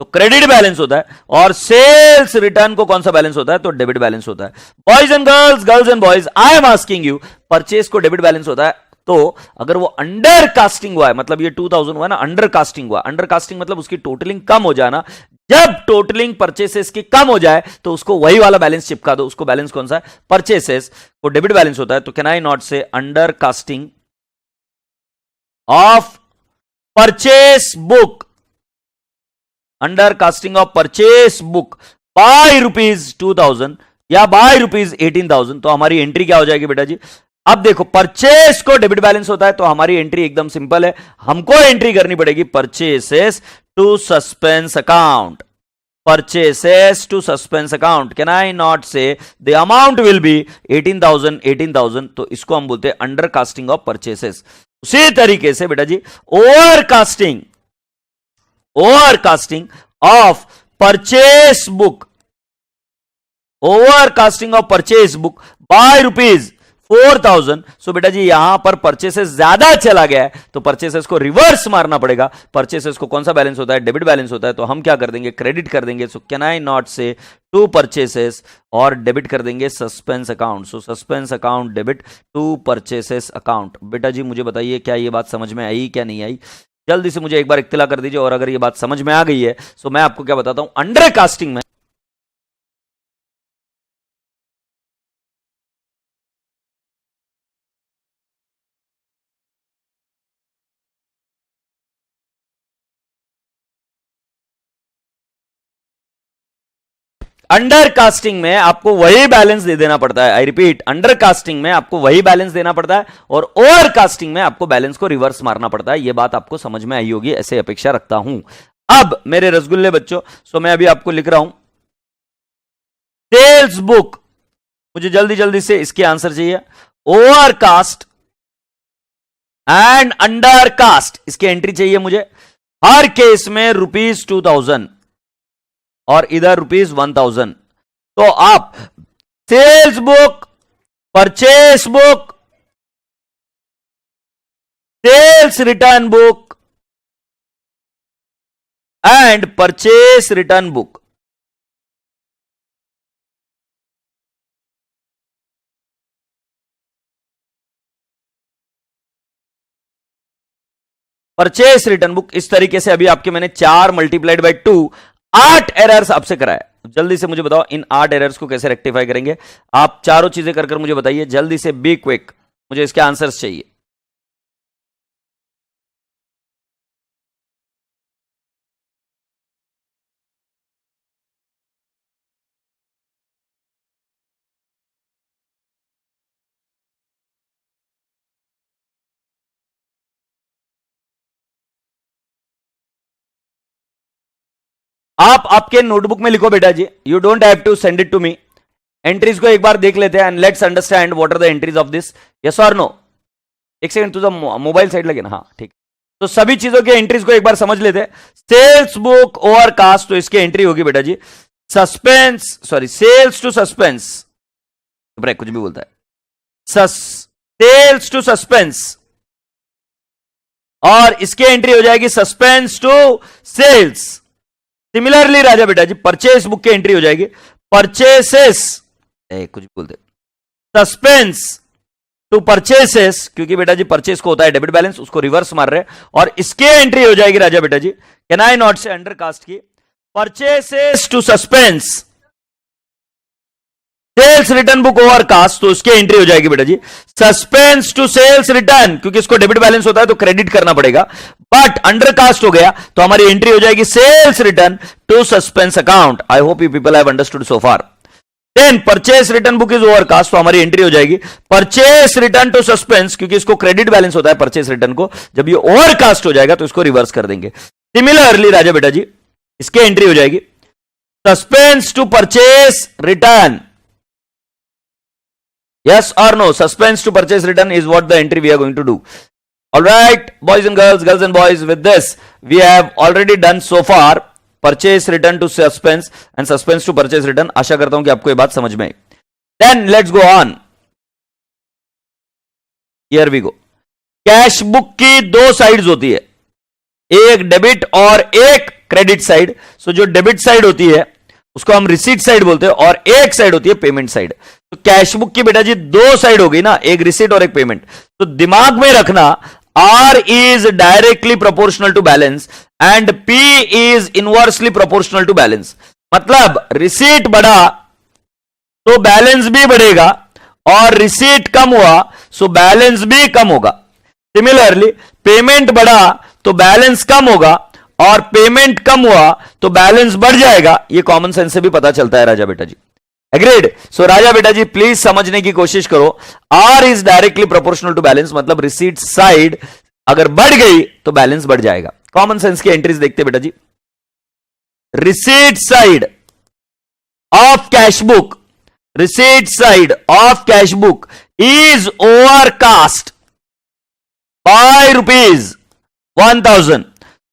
तो क्रेडिट बैलेंस होता है। और सेल्स रिटर्न को कौन सा बैलेंस होता है, तो डेबिट बैलेंस होता है। Boys and girls, girls and boys, I am asking you, purchase को डेबिट बैलेंस होता है, तो अगर वो अंडर कास्टिंग हुआ है, मतलब ये 2000 हुआ ना, अंडर कास्टिंग हुआ, अंडर कास्टिंग मतलब उसकी टोटलिंग कम हो जाना, जब टोटलिंग परचेसेस की कम हो जाए तो उसको वही वाला बैलेंस चिपका दो। उसको बैलेंस कौन सा है? परचेसेस को डेबिट बैलेंस होता है। तो can I not say under casting of purchase book, under casting of purchase book bye ₹2000 या बाय ₹18,000, तो हमारी एंट्री क्या हो जाएगी बेटा जी? अब देखो, परचेस को डेबिट बैलेंस होता है तो हमारी एंट्री एकदम सिंपल है, हमको एंट्री करनी पड़ेगी purchases to suspense account, purchases to suspense account. Can I not say the amount will be 18,000, तो इसको हम बोलते हैं अंडर कास्टिंग ऑफ परचेसेस। उसी तरीके से बेटा जी over casting of purchase book, over casting of purchase book by ₹4,000। So बेटा जी यहां पर परचेसेस ज्यादा चला गया है तो परचेसेस को रिवर्स मारना पड़ेगा। परचेसेस को कौन सा बैलेंस होता है? डेबिट बैलेंस होता है, तो हम क्या कर देंगे? क्रेडिट कर देंगे। So can I not say to purchases और डेबिट कर देंगे suspense account. So suspense account debit to purchases account. बेटा जी मुझे बताइए क्या ये बात समझ में आई क्या नहीं आई? जल्दी से मुझे एक बार इत्तला कर दीजिए, और अगर ये बात समझ में आ गई है तो मैं आपको क्या बताता हूं, अंडर कास्टिंग में अंडर कास्टिंग में आपको वही बैलेंस दे देना पड़ता है। आई रिपीट, अंडर कास्टिंग में आपको वही बैलेंस देना पड़ता है और ओवर कास्टिंग में आपको बैलेंस को रिवर्स मारना पड़ता है। यह बात आपको समझ में आई होगी, ऐसे अपेक्षा रखता हूं। अब मेरे रसगुल्ले बच्चों, सो मैं अभी आपको लिख रहा हूं सेल्स बुक, मुझे जल्दी जल्दी से इसके आंसर चाहिए। Overcast and undercast, इसकी एंट्री चाहिए मुझे। हर केस में ₹2,000 और इधर ₹1,000। तो आप sales book, purchase book, sales return book and purchase return book, purchase return book, इस तरीके से अभी आपके मैंने 4 मल्टीप्लाइड बाई 2 8 एरर्स आपसे कराए। जल्दी से मुझे बताओ इन 8 एरर्स को कैसे रेक्टिफाई करेंगे? आप चारों चीजें कर मुझे बताइए जल्दी से, बी क्विक, मुझे इसके आंसर्स चाहिए। आप आपके नोटबुक में लिखो बेटा जी, you don't have to send it to me. Entries को एक बार देख लेते हैं and let's understand what are the entries of this. Yes और नो? एक सेकंड, तुझा मोबाइल साइड लगे ना? हाँ ठीक। तो सभी चीजों के एंट्रीज को एक बार समझ लेते हैं। सेल्स बुक ओवर कास्ट, तो इसकी एंट्री होगी बेटा जी suspense, sorry sales to suspense, कुछ भी बोलता है, सेल्स टू सस्पेंस, और इसकी एंट्री हो जाएगी सस्पेंस टू सेल्स। सिमिलरली राजा बेटा जी परचेस बुक की एंट्री हो जाएगी परचेसेस, कुछ भी बोलते, सस्पेंस टू परचेसेस, क्योंकि बेटा जी परचेस को होता है डेबिट बैलेंस, उसको रिवर्स मार रहे हैं, और इसके एंट्री हो जाएगी राजा बेटा जी, can I not say undercast की purchases to suspense, sales return book overcast, तो उसकी एंट्री हो जाएगी बेटा जी सस्पेंस टू सेल्स रिटर्न, क्योंकि इसको डेबिट बैलेंस होता है तो क्रेडिट करना पड़ेगा, बट अंडर कास्ट हो गया तो हमारी एंट्री हो जाएगी sales return to suspense account. I hope you people have understood so far. Then purchase return book is overcast, तो हमारी एंट्री हो जाएगी परचेस रिटर्न टू सस्पेंस, क्योंकि इसको क्रेडिट बैलेंस होता है परचेस रिटर्न को, जब ये ओवर कास्ट हो जाएगा तो इसको रिवर्स कर देंगे। सिमिलरली राजा बेटा जी इसकी एंट्री हो जाएगी suspense to purchase return, yes or no? Suspense to purchase return is what the entry we are going to do. All right, boys and girls and boys, with this we have already done so far purchase return to suspense and suspense to purchase return. आशा करता हूं कि आपको ये बात समझ में आई। Then let's go on. Here we go. Cash book की दो साइड्स होती है, एक डेबिट और एक क्रेडिट साइड। सो जो डेबिट साइड होती है उसको हम रिसीट साइड बोलते हैं और एक साइड होती है पेमेंट साइड। तो कैश बुक की बेटा जी दो साइड हो गई ना, एक रिसीट और एक पेमेंट। तो दिमाग में रखना R is directly proportional to balance and P is inversely proportional to balance. मतलब रिसीट बढ़ा तो बैलेंस भी बढ़ेगा और रिसीट कम हुआ सो बैलेंस भी कम होगा। सिमिलरली पेमेंट बढ़ा तो बैलेंस कम होगा और पेमेंट कम हुआ तो बैलेंस बढ़ जाएगा। ये कॉमन सेंस से भी पता चलता है राजा बेटा जी। एग्रीड? सो राजा बेटा जी प्लीज समझने की कोशिश करो। R is directly proportional to balance, मतलब रिसीट साइड अगर बढ़ गई तो बैलेंस बढ़ जाएगा। कॉमन सेंस की एंट्रीज देखते बेटा जी। Receipt side of cash book, receipt side of cash book is overcast by rupees 1000।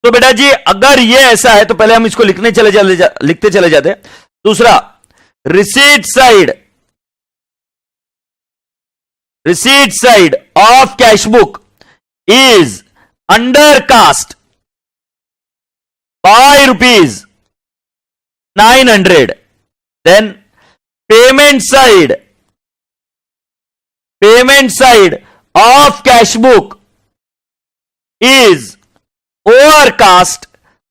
तो बेटा जी अगर ये ऐसा है तो पहले हम इसको लिखते चले जाते। दूसरा, receipt side of cash book is undercast by rupees 900। then payment side of cash book is overcast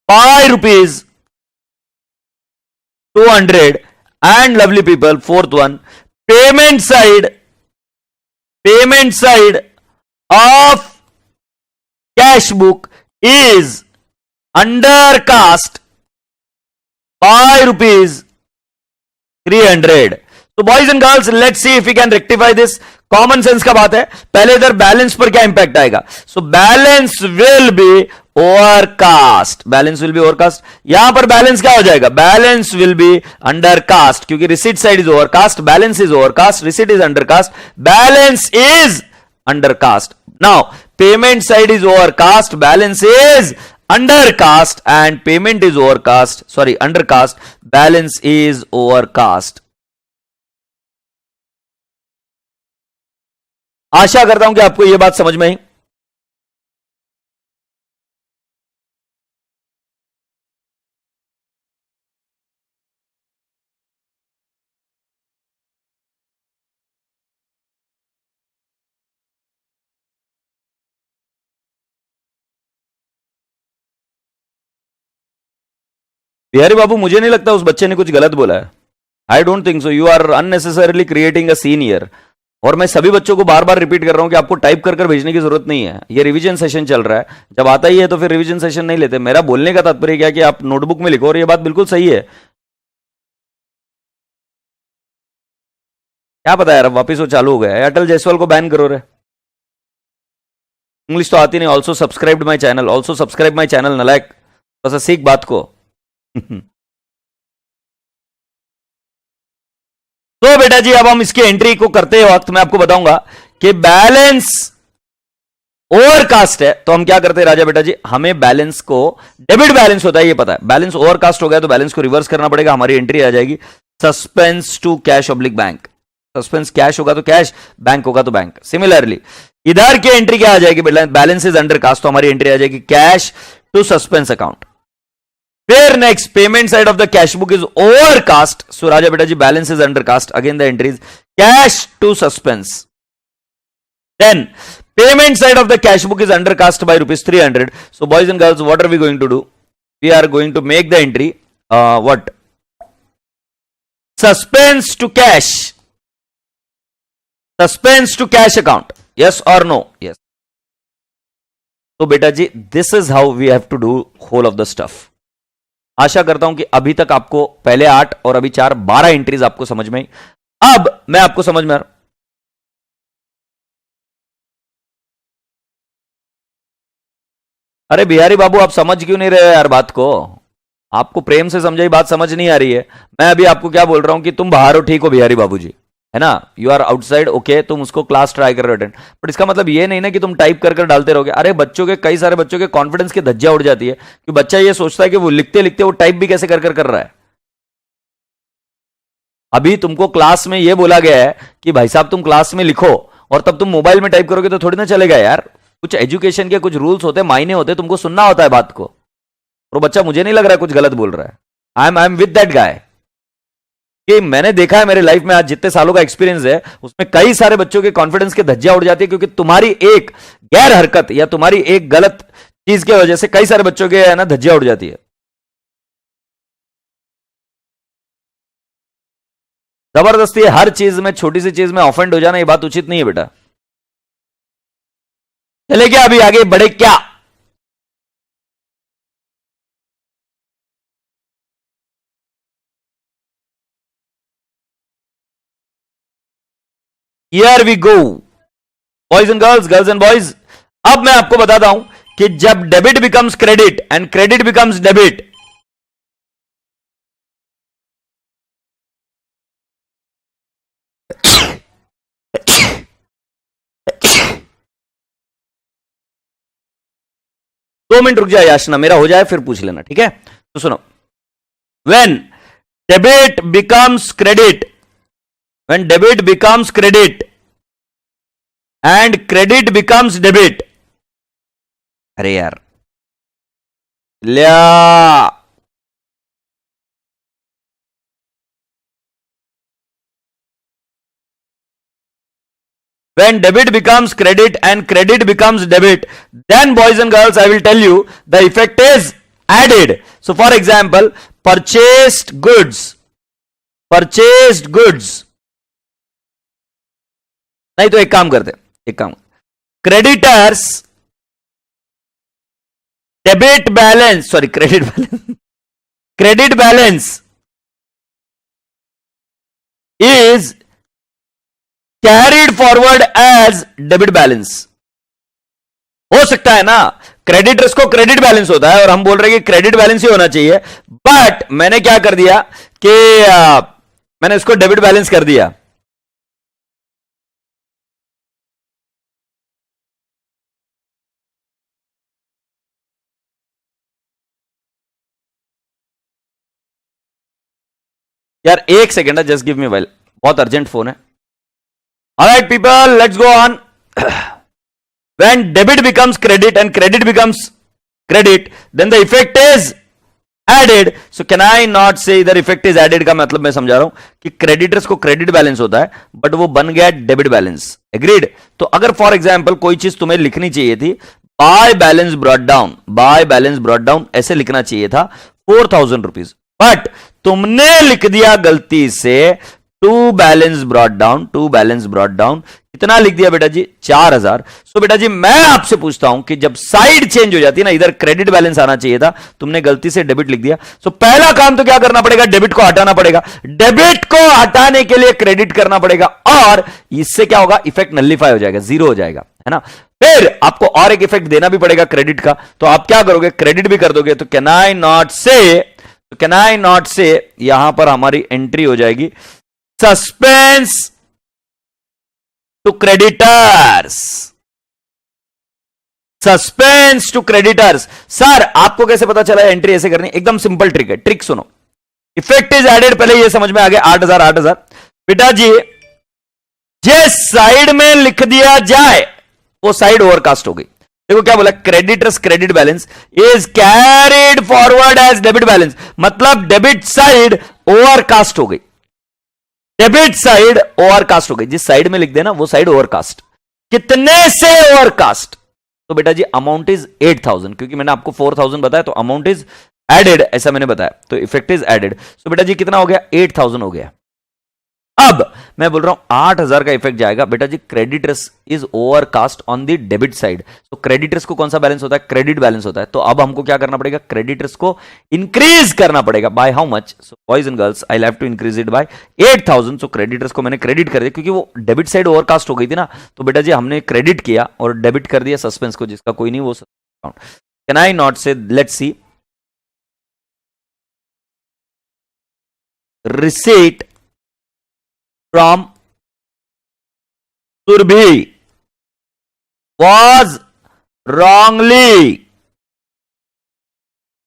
by rupees 200। and lovely people, fourth one, payment side of cash book is undercast by rupees 300। तो boys and girls let's see if we can rectify this. Common sense का बात है, पहले इधर balance पर क्या impact आएगा। So balance will be overcast, balance will be overcast. यहां पर बैलेंस क्या हो जाएगा, बैलेंस विल बी अंडरकास्ट, क्योंकि receipt side is overcast, balance is overcast, receipt is undercast, balance is undercast. Now payment side is overcast, balance is undercast and payment is undercast, balance is overcast। आशा करता हूं कि आपको यह बात समझ में आई। बिहारी बाबू मुझे नहीं लगता उस बच्चे ने कुछ गलत बोला है। I don't think so, you are unnecessarily creating a scene here. और मैं सभी बच्चों को बार बार रिपीट कर रहा हूं कि आपको टाइप कर भेजने की जरूरत नहीं है। ये रिवीजन सेशन चल रहा है, जब आता ही है तो फिर रिवीजन सेशन नहीं लेते। मेरा बोलने का तात्पर्य क्या कि आप नोटबुक में लिखो, और ये बात बिल्कुल सही है। क्या पता यार, अब वापिस वो चालू हो गया। अटल जायसवाल को बैन करो रे, इंग्लिश तो आती नहीं। ऑल्सो सब्सक्राइब माई चैनल, नलायक, बस सीख बात को। तो बेटा जी अब हम इसकी एंट्री को करते वक्त मैं आपको बताऊंगा कि बैलेंस ओवरकास्ट है तो हम क्या करते हैं राजा बेटा जी, हमें बैलेंस को, डेबिट बैलेंस होता है ये पता है, बैलेंस ओवरकास्ट हो गया तो बैलेंस को रिवर्स करना पड़ेगा। हमारी एंट्री आ जाएगी suspense to cash oblique bank. Suspense cash होगा तो कैश, बैंक होगा तो बैंक। सिमिलरली इधर की एंट्री क्या आ जाएगी, बैलेंस इज अंडरकास्ट, तो हमारी एंट्री आ जाएगी कैश टू सस्पेंस अकाउंट। फिर next, payment side of the cash book is overcast, so राजा बेटा जी balance is undercast, again the entry is cash to suspense. Then payment side of the cash book is undercast by rupees 300. So boys and girls, what are we going to do? We are going to make the entry what, suspense to cash account, yes or no? Yes. तो बेटा जी this is how we have to do whole of the stuff. आशा करता हूं कि अभी तक आपको पहले 8 और अभी 4 12 एंट्रीज आपको समझ में आई। अब मैं आपको समझ में आ रहा, अरे बिहारी बाबू आप समझ क्यों नहीं रहे यार बात को, आपको प्रेम से समझाई बात समझ नहीं आ रही है। मैं अभी आपको क्या बोल रहा हूं कि तुम बाहर हो, ठीक हो बिहारी बाबू जी, है ना, यू आर आउटसाइड, ओके, तुम उसको क्लास ट्राई कर रहे हो अटेंड, बट इसका मतलब ये नहीं ना कि तुम टाइप कर डालते रहोगे। अरे बच्चों के, कई सारे बच्चों के कॉन्फिडेंस की धज्जियां उड़ जाती है कि बच्चा ये सोचता है कि वो लिखते लिखते वो टाइप भी कैसे कर रहा है। अभी तुमको क्लास में ये बोला गया है कि भाई साहब तुम क्लास में लिखो और तब तुम मोबाइल में टाइप करोगे तो थोड़ी ना चलेगा यार। कुछ एजुकेशन के कुछ रूल्स होते हैं, मायने होते हैं, तुमको सुनना होता है बात को। और बच्चा मुझे नहीं लग रहा है कुछ गलत बोल रहा है। I am with that guy. कि मैंने देखा है मेरे लाइफ में, आज जितने सालों का एक्सपीरियंस है उसमें कई सारे बच्चों के कॉन्फिडेंस के धज्जियां उड़ जाती है, क्योंकि तुम्हारी एक गैर हरकत या तुम्हारी एक गलत चीज की वजह से कई सारे बच्चों के है ना धज्जियां उड़ जाती है। जबरदस्ती हर चीज में, छोटी सी चीज में ऑफेंड हो जाना, ये बात उचित नहीं है बेटा। चले क्या अभी आगे बढ़े क्या? Here we go boys and girls, girls and boys. अब मैं आपको बताता हूं कि जब debit becomes credit and credit becomes debit, 2 minute रुक जाए याशना, मेरा हो जाए फिर पूछ लेना, ठीक है? तो सुनो, when debit becomes credit, when debit becomes credit and credit becomes debit, अरे यार लिया, when debit becomes credit and credit becomes debit, then boys and girls, I will tell you the effect is added. So for example, purchased goods, नहीं तो एक काम करते, एक काम, creditors debit balance, sorry credit balance, credit balance is carried forward as debit balance. हो सकता है ना, क्रेडिटर्स को क्रेडिट बैलेंस होता है और हम बोल रहे हैं कि क्रेडिट बैलेंस ही होना चाहिए, बट मैंने क्या कर दिया कि मैंने इसको डेबिट बैलेंस कर दिया। यार एक सेकेंड है, जस्ट गिव मी वेल, बहुत अर्जेंट फोन है। Alright people, let's go on. When debit becomes credit and credit becomes credit, then the effect is added. So can I not say इधर effect is added का मतलब मैं समझा रहा हूं कि क्रेडिटर्स को क्रेडिट बैलेंस होता है बट वो बन गया डेबिट बैलेंस। एग्रीड? तो अगर फॉर एग्जांपल कोई चीज तुम्हें लिखनी चाहिए थी, by balance brought down, by balance brought down ऐसे लिखना चाहिए था 4000 रुपीज, बट तुमने लिख दिया गलती से to balance brought down, to balance brought down, कितना लिख दिया बेटा जी? 4000। सो बेटा जी मैं आपसे पूछता हूं कि जब साइड चेंज हो जाती है ना, इधर क्रेडिट बैलेंस आना चाहिए था, तुमने गलती से डेबिट लिख दिया। सो पहला काम तो क्या करना पड़ेगा? डेबिट को हटाना पड़ेगा। डेबिट को हटाने के लिए क्रेडिट करना पड़ेगा और इससे क्या होगा? इफेक्ट नलिफाई हो जाएगा, जीरो हो जाएगा, है ना? फिर आपको और एक इफेक्ट देना भी पड़ेगा क्रेडिट का, तो आप क्या करोगे? क्रेडिट भी कर दोगे। तो कैन आई नॉट से, तो कैन आई नॉट से, यहां पर हमारी एंट्री हो जाएगी suspense to creditors, suspense to creditors. Sir आपको कैसे पता चला एंट्री ऐसे करनी? एकदम सिंपल ट्रिक है, ट्रिक सुनो। इफेक्ट इज एडेड, पहले ये समझ में आ गया। 8000 8000 बेटा जी, जिस साइड में लिख दिया जाए वो साइड ओवरकास्ट हो गई। देखो क्या बोला? Creditors credit balance is carried forward as debit balance, मतलब डेबिट साइड ओवरकास्ट हो गई, डेबिट साइड ओवरकास्ट हो गई। जिस साइड में लिख देना वो साइड ओवरकास्ट। कितने से ओवरकास्ट? तो बेटा जी अमाउंट इज 8000, क्योंकि मैंने आपको 4000 बताया तो अमाउंट इज एडेड ऐसा मैंने बताया, तो इफेक्ट इज एडेड। सो बेटा जी कितना हो गया? 8000 हो गया। अब मैं बोल रहा हूं 8000 का इफेक्ट जाएगा बेटा जी, creditors is overcast on the debit side. तो क्रेडिटर्स को कौन सा बैलेंस होता है? क्रेडिट बैलेंस होता है। तो अब हमको क्या करना पड़ेगा? क्रेडिटर्स को इंक्रीज करना पड़ेगा। By how much? So boys and girls, I have to increase it by 8000। सो क्रेडिटर्स को मैंने क्रेडिट कर दिया क्योंकि वो डेबिट साइड ओवरकास्ट हो गई थी ना, तो बेटा जी हमने क्रेडिट किया और डेबिट कर दिया सस्पेंस को, जिसका कोई नहीं वो अकाउंट। कैन आई नॉट से, let's see, receipt from Surbhi was wrongly,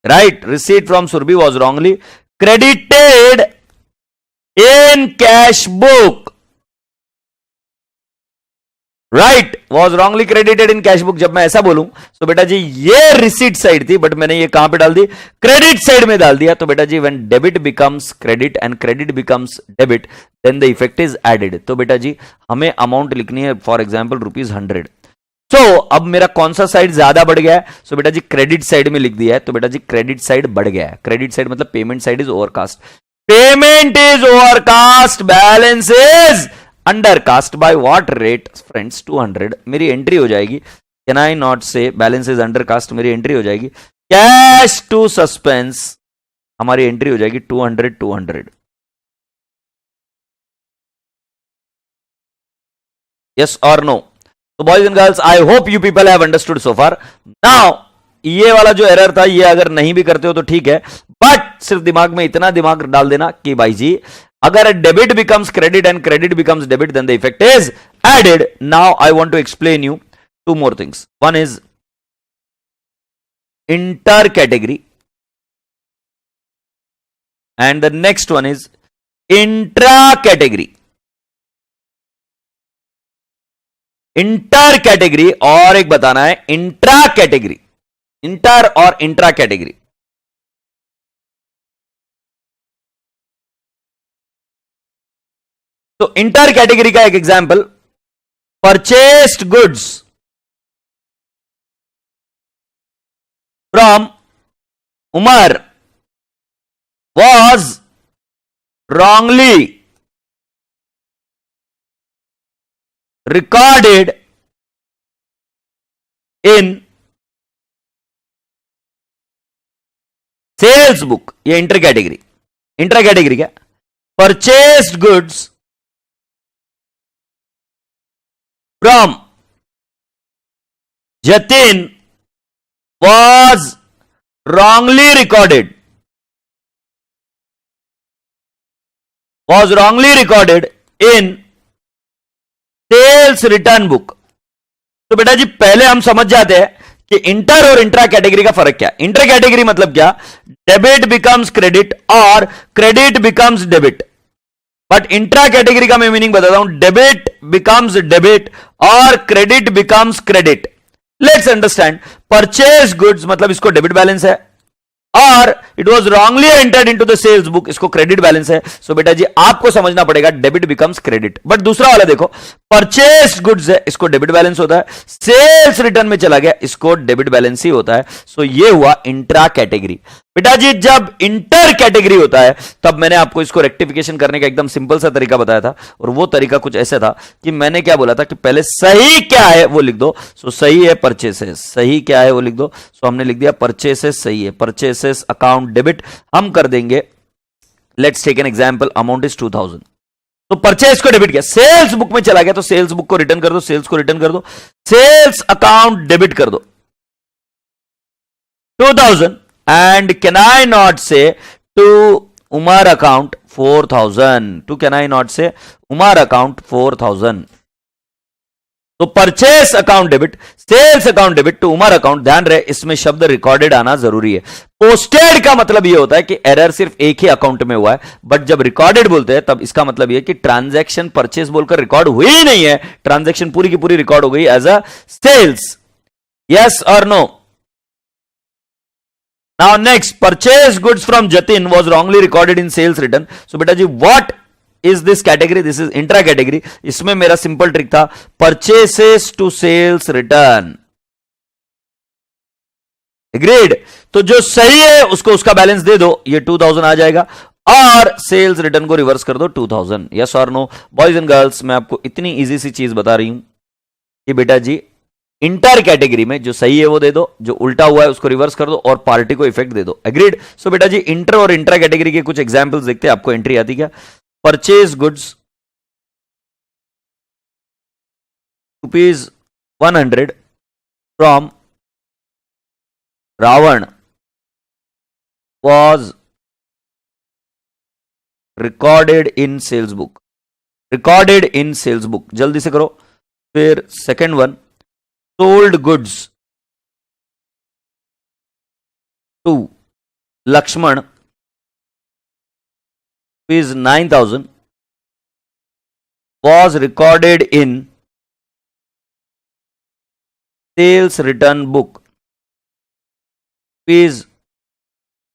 right? Receipt from Surbhi was wrongly credited in cash book, right, was wrongly credited in cash book. जब मैं ऐसा बोलूं तो बेटा जी ये रिसीट साइड थी, बट मैंने ये कहां पे डाल दी, क्रेडिट साइड में डाल दिया। तो बेटा जी when debit becomes credit and credit becomes debit then the effect is added. तो बेटा जी हमें अमाउंट लिखनी है, फॉर एग्जाम्पल ₹100। तो अब मेरा कौन सा साइड ज्यादा बढ़ गया है, सो बेटा जी क्रेडिट साइड में लिख दिया है। तो बेटा जी क्रेडिट साइड बढ़ गया है, क्रेडिट साइड मतलब payment side is overcast, payment is overcast, balance is undercast by what rate friends, 200। मेरी एंट्री हो जाएगी, कैन आई नॉट से बैलेंस इज अंडरकास्ट, मेरी एंट्री हो जाएगी कैश टू सस्पेंस, हमारी एंट्री हो जाएगी 200। यस और नो? तो boys and girls I hope you people have understood so far. Now ये वाला जो एरर था ये अगर नहीं भी करते हो तो ठीक है, बट सिर्फ दिमाग में इतना दिमाग डाल देना कि भाई जी अगर debit becomes credit and credit becomes debit then the effect is added. Now I want to explain you two more things. One is inter category and the next one is intra category. Inter category और एक बताना है intra category, inter और intra category. तो inter category का एक example, purchased goods from Umar was wrongly recorded in sales book. ये inter category, inter category क्या, purchased goods from Jatin was wrongly recorded, was wrongly recorded in sales return book. तो बेटा जी पहले हम समझ जाते हैं कि इंटर और इंट्रा कैटेगरी का फर्क क्या। इंटर कैटेगरी मतलब क्या, डेबिट बिकम्स क्रेडिट और credit becomes debit. But intra category का मैं मीनिंग बताता हूं, डेबिट बिकम्स डेबिट और credit becomes credit. Let's understand, purchase goods मतलब इसको डेबिट बैलेंस है और it was wrongly entered into the sales book, इसको क्रेडिट बैलेंस है। सो बेटा जी आपको समझना पड़ेगा डेबिट बिकम्स क्रेडिट। बट दूसरा वाला देखो, परचेस्ड गुड्स है, इसको डेबिट बैलेंस होता है, सेल्स रिटर्न में चला गया, इसको डेबिट बैलेंस ही होता है। सो ये हुआ इंट्रा कैटेगरी। बेटा जी जब इंटर कैटेगरी होता है तब मैंने आपको इसको रेक्टिफिकेशन करने का एकदम सिंपल सा तरीका बताया था, और वो तरीका कुछ ऐसे था कि मैंने क्या बोला था कि पहले सही क्या है वो लिख दो। सो सही है परचेसेस, सही क्या है वो लिख दो। सो हमने लिख दिया परचेसेस सही है, परचेसेस अकाउंट डेबिट। हम कर देंगे, let's take an example, amount is 2000। तो परचेस को डेबिट किया, सेल्स बुक में चला गया तो सेल्स बुक को रिटर्न कर दो, सेल्स को रिटर्न कर दो, सेल्स अकाउंट डेबिट कर दो 2000। And can I not say to Umar account 4000? To can I not say Umar account 4000? तो purchase account debit, sales account debit to Umar account. ध्यान रहे इसमें शब्द रिकॉर्डेड आना जरूरी है। पोस्टेड का मतलब यह होता है कि एरर सिर्फ एक ही अकाउंट में हुआ है, बट जब रिकॉर्डेड बोलते हैं तब इसका मतलब यह कि ट्रांजैक्शन परचेस बोलकर रिकॉर्ड हुई ही नहीं है, ट्रांजैक्शन पूरी की पूरी रिकॉर्ड हो गई एज अ सेल्स। यस और no? Now next, purchase goods from Jatin was wrongly recorded in sales return. So बेटा जी what is this category? This is intra category. इसमें मेरा सिंपल ट्रिक था, purchases to sales return. Agreed? तो जो सही है उसको उसका बैलेंस दे दो, ये 2000 आ जाएगा, और सेल्स रिटर्न को रिवर्स कर दो 2000। यस और नो? बॉयज एंड गर्ल्स मैं आपको इतनी इजी सी चीज बता रही हूं कि बेटा जी इंटर कैटेगरी में जो सही है वो दे दो, जो उल्टा हुआ है उसको रिवर्स कर दो, और पार्टी को इफेक्ट दे दो। एग्रीड? सो बेटा जी इंटर और इंट्रा कैटेगरी के कुछ एग्जांपल्स देखते हैं, आपको एंट्री आती क्या। Purchase goods ₹100 from Ravan was recorded in sales book, recorded in sales book। जल्दी से करो। फिर second one, sold goods to Lakshman is 9000 was recorded in sales return book rupees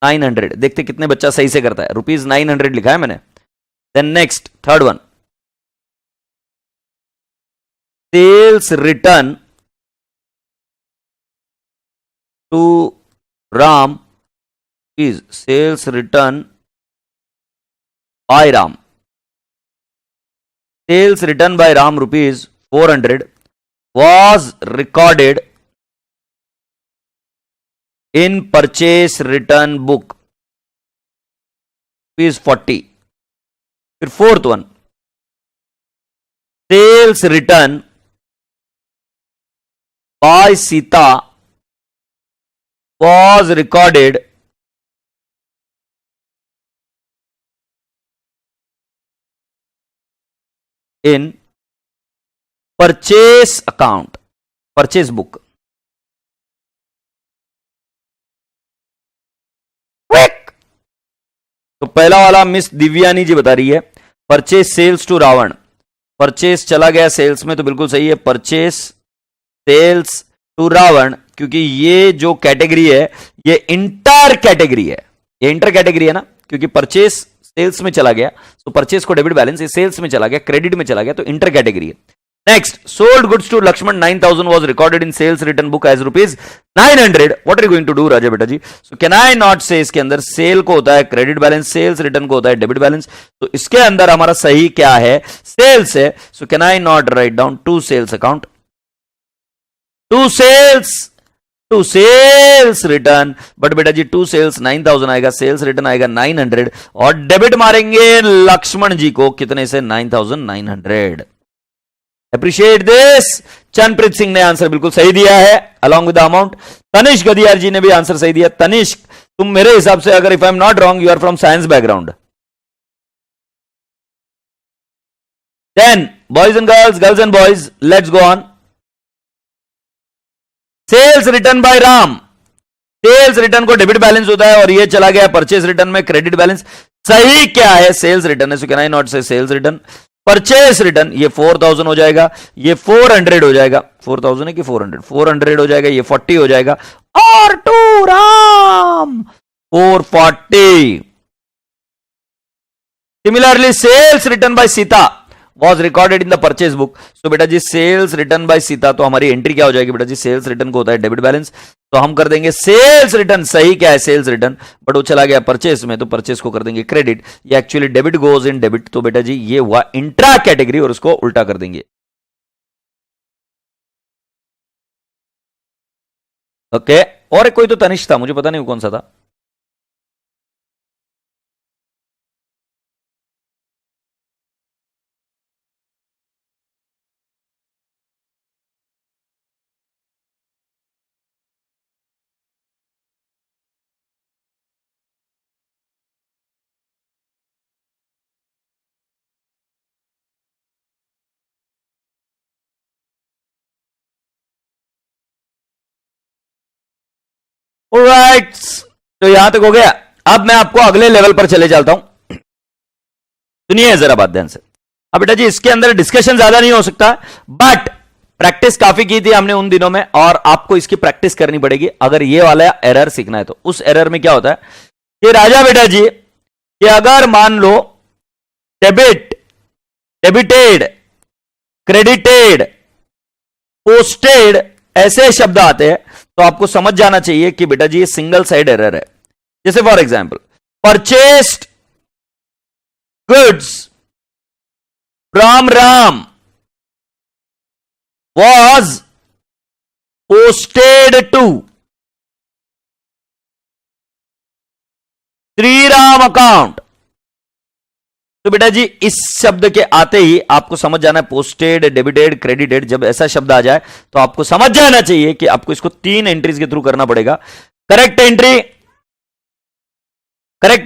900। देखते कितने बच्चा सही से करता है। रुपीज 900 लिखा है मैंने। Then next third one, sales return to Ram is sales return by Ram. Sales return by Ram rupees 400 was recorded in purchase return book rupees 40। फिर fourth one, sales return by Sita was recorded in purchase account, purchase book. तो पहला वाला Miss Divyani ji बता रही है, purchase sales to Ravan. Purchase चला गया sales में, तो बिल्कुल सही है। परचेस सेल्स टू रावण, क्योंकि ये जो कैटेगरी है ये इंटर कैटेगरी है। ये इंटर कैटेगरी है ना, क्योंकि परचेस सेल्स में चला गया, तो परचेस को डेबिट बैलेंस, सेल्स में चला गया, क्रेडिट में चला गया, तो इंटर कैटेगरी है। Next, sold goods to Lakshman 9,000 was recorded in sales return book as rupees 900। What are you going to do, राजा बेटा जी? So can I not say इसके अंदर सेल को होता है क्रेडिट बैलेंस, सेल्स रिटर्न को होता है डेबिट बैलेंस, तो इसके अंदर हमारा सही क्या है? सेल्स है। So can I not write down to sales account, to sales return, but बेटा जी टू सेल्स 9,000 आएगा, सेल्स रिटर्न आएगा 900 और डेबिट मारेंगे लक्ष्मण जी को कितने से? 9,900। Appreciate this. चंद्रप्रीत सिंह ने आंसर बिल्कुल सही दिया है along with the amount. Tanishq Gadiyar ji ने भी आंसर सही दिया। तनिष्क, तुम मेरे हिसाब से, अगर if I am not wrong, you are from science background. Then boys and girls, girls and boys, let's go on. Sales return by Ram, sales return को डेबिट बैलेंस होता है और ये चला गया परचेज रिटर्न में क्रेडिट बैलेंस। सही क्या है? सेल्स रिटर्न है। So can I not say sales return? Purchase return, ये 4,000 हो जाएगा, ये 400 हो जाएगा। 4,000 है कि 400? 400 हो जाएगा, ये 40 हो जाएगा, और to Ram 440। Similarly sales return by Sita was recorded in the purchase book. So बेटा जी सेल्स रिटर्न बाय सीता, तो हमारी एंट्री क्या हो जाएगी बेटा जी? सेल्स रिटर्न को होता है डेबिट बैलेंस, तो हम कर देंगे सेल्स रिटर्न। सही क्या है? सेल्स रिटर्न, बट वो चला गया परचेस में, तो परचेस को कर देंगे क्रेडिट। ये actually debit goes in debit, तो बेटा जी ये हुआ इंट्रा कैटेगरी और उसको उल्टा कर देंगे। ओके, और एक कोई तो तनिष्क था, मुझे पता नहीं कौन सा था। ऑलराइट, तो यहां तक हो गया। अब मैं आपको अगले लेवल पर चले जाता हूं। सुनिए जरा बात ध्यान से। अब बेटा जी इसके अंदर डिस्कशन ज्यादा नहीं हो सकता, बट प्रैक्टिस काफी की थी हमने उन दिनों में, और आपको इसकी प्रैक्टिस करनी पड़ेगी अगर ये वाला एरर सीखना है। तो उस एरर में क्या होता है कि राजा बेटा जी, कि अगर मान लो डेबिट, डेबिटेड, क्रेडिटेड, पोस्टेड ऐसे शब्द आते हैं, तो आपको समझ जाना चाहिए कि बेटा जी ये सिंगल साइड एरर है। जैसे for example, purchased goods from Ram was posted to Shri Ram account. तो बेटा जी इस शब्द के आते ही आपको समझ जाना है पोस्टेड, डेबिटेड, क्रेडिटेड, जब ऐसा शब्द आ जाए तो आपको समझ जाना चाहिए कि आपको इसको 3 एंट्रीज के थ्रू करना पड़ेगा। करेक्ट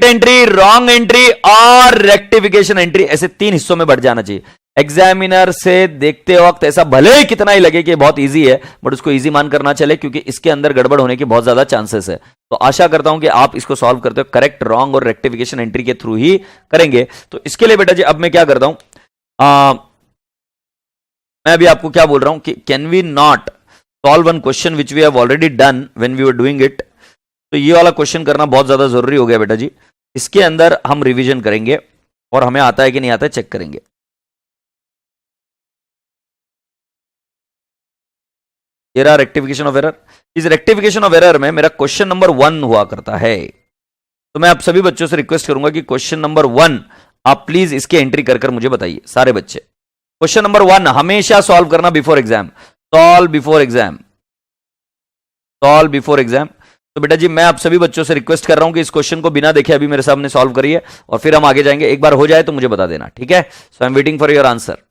एंट्री, रॉन्ग एंट्री और रेक्टिफिकेशन एंट्री, ऐसे 3 हिस्सों में बढ़ जाना चाहिए। एग्जामिनर से देखते वक्त ऐसा भले ही कितना ही लगे कि बहुत इजी है, बट उसको इजी मान करना चले, क्योंकि इसके अंदर गड़बड़ होने के बहुत ज्यादा चांसेस है। तो आशा करता हूं कि आप इसको सॉल्व करते हो करेक्ट, रॉन्ग और रेक्टिफिकेशन एंट्री के थ्रू ही करेंगे। तो इसके लिए बेटा जी अब मैं क्या करता हूं, मैं अभी आपको क्या बोल रहा हूं कि can we not solve one question which we have already done when we were doing it. तो ये वाला क्वेश्चन करना बहुत ज्यादा जरूरी हो गया बेटा जी। इसके अंदर हम रिवीजन करेंगे और हमें आता है कि नहीं आता है चेक करेंगे। ये रहा रेक्टिफिकेशन ऑफ एरर। इस रेक्टिफिकेशन ऑफ एरर में मेरा क्वेश्चन नंबर 1 हुआ करता है। तो मैं आप सभी बच्चों से रिक्वेस्ट करूंगा कि क्वेश्चन नंबर 1 आप प्लीज इसके एंट्री कर कर मुझे बताइए सारे बच्चे। क्वेश्चन नंबर 1 हमेशा सॉल्व करना before exam. Solve before exam, solve before exam. तो बेटा जी मैं आप सभी बच्चों से रिक्वेस्ट कर रहा हूं कि इस क्वेश्चन को बिना देखे अभी मेरे सामने सॉल्व करिए और फिर हम आगे जाएंगे। एक बार हो जाए तो मुझे बता देना, ठीक है? So I am waiting for your answer.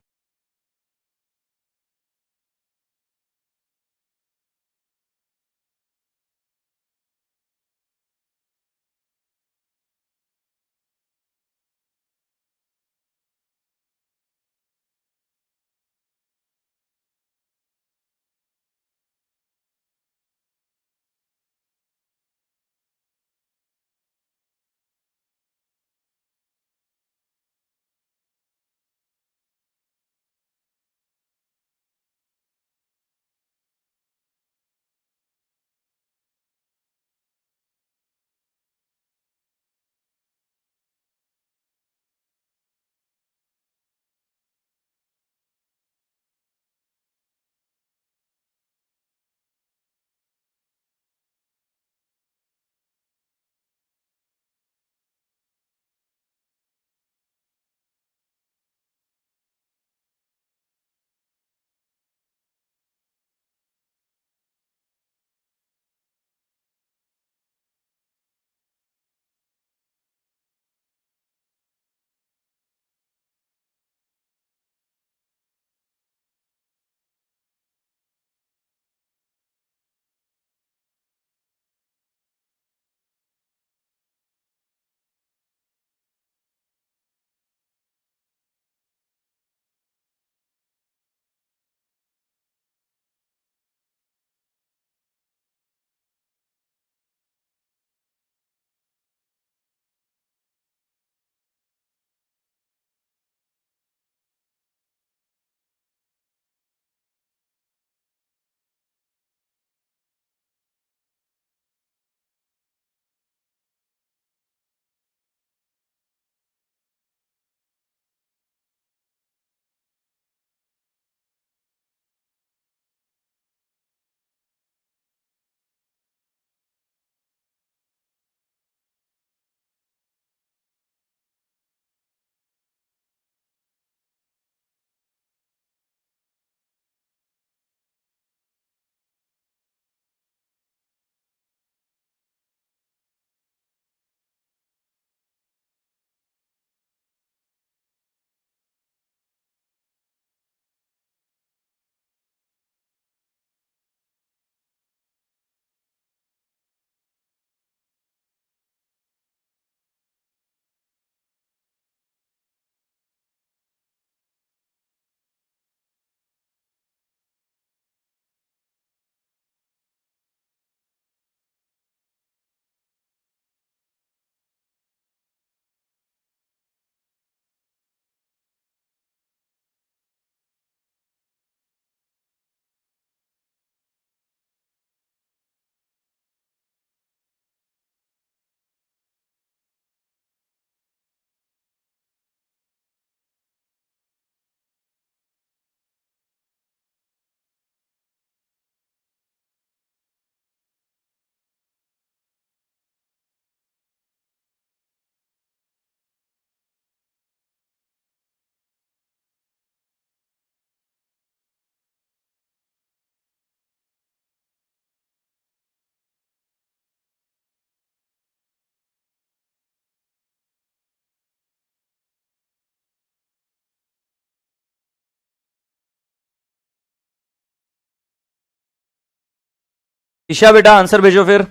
Isha बेटा आंसर भेजो फिर।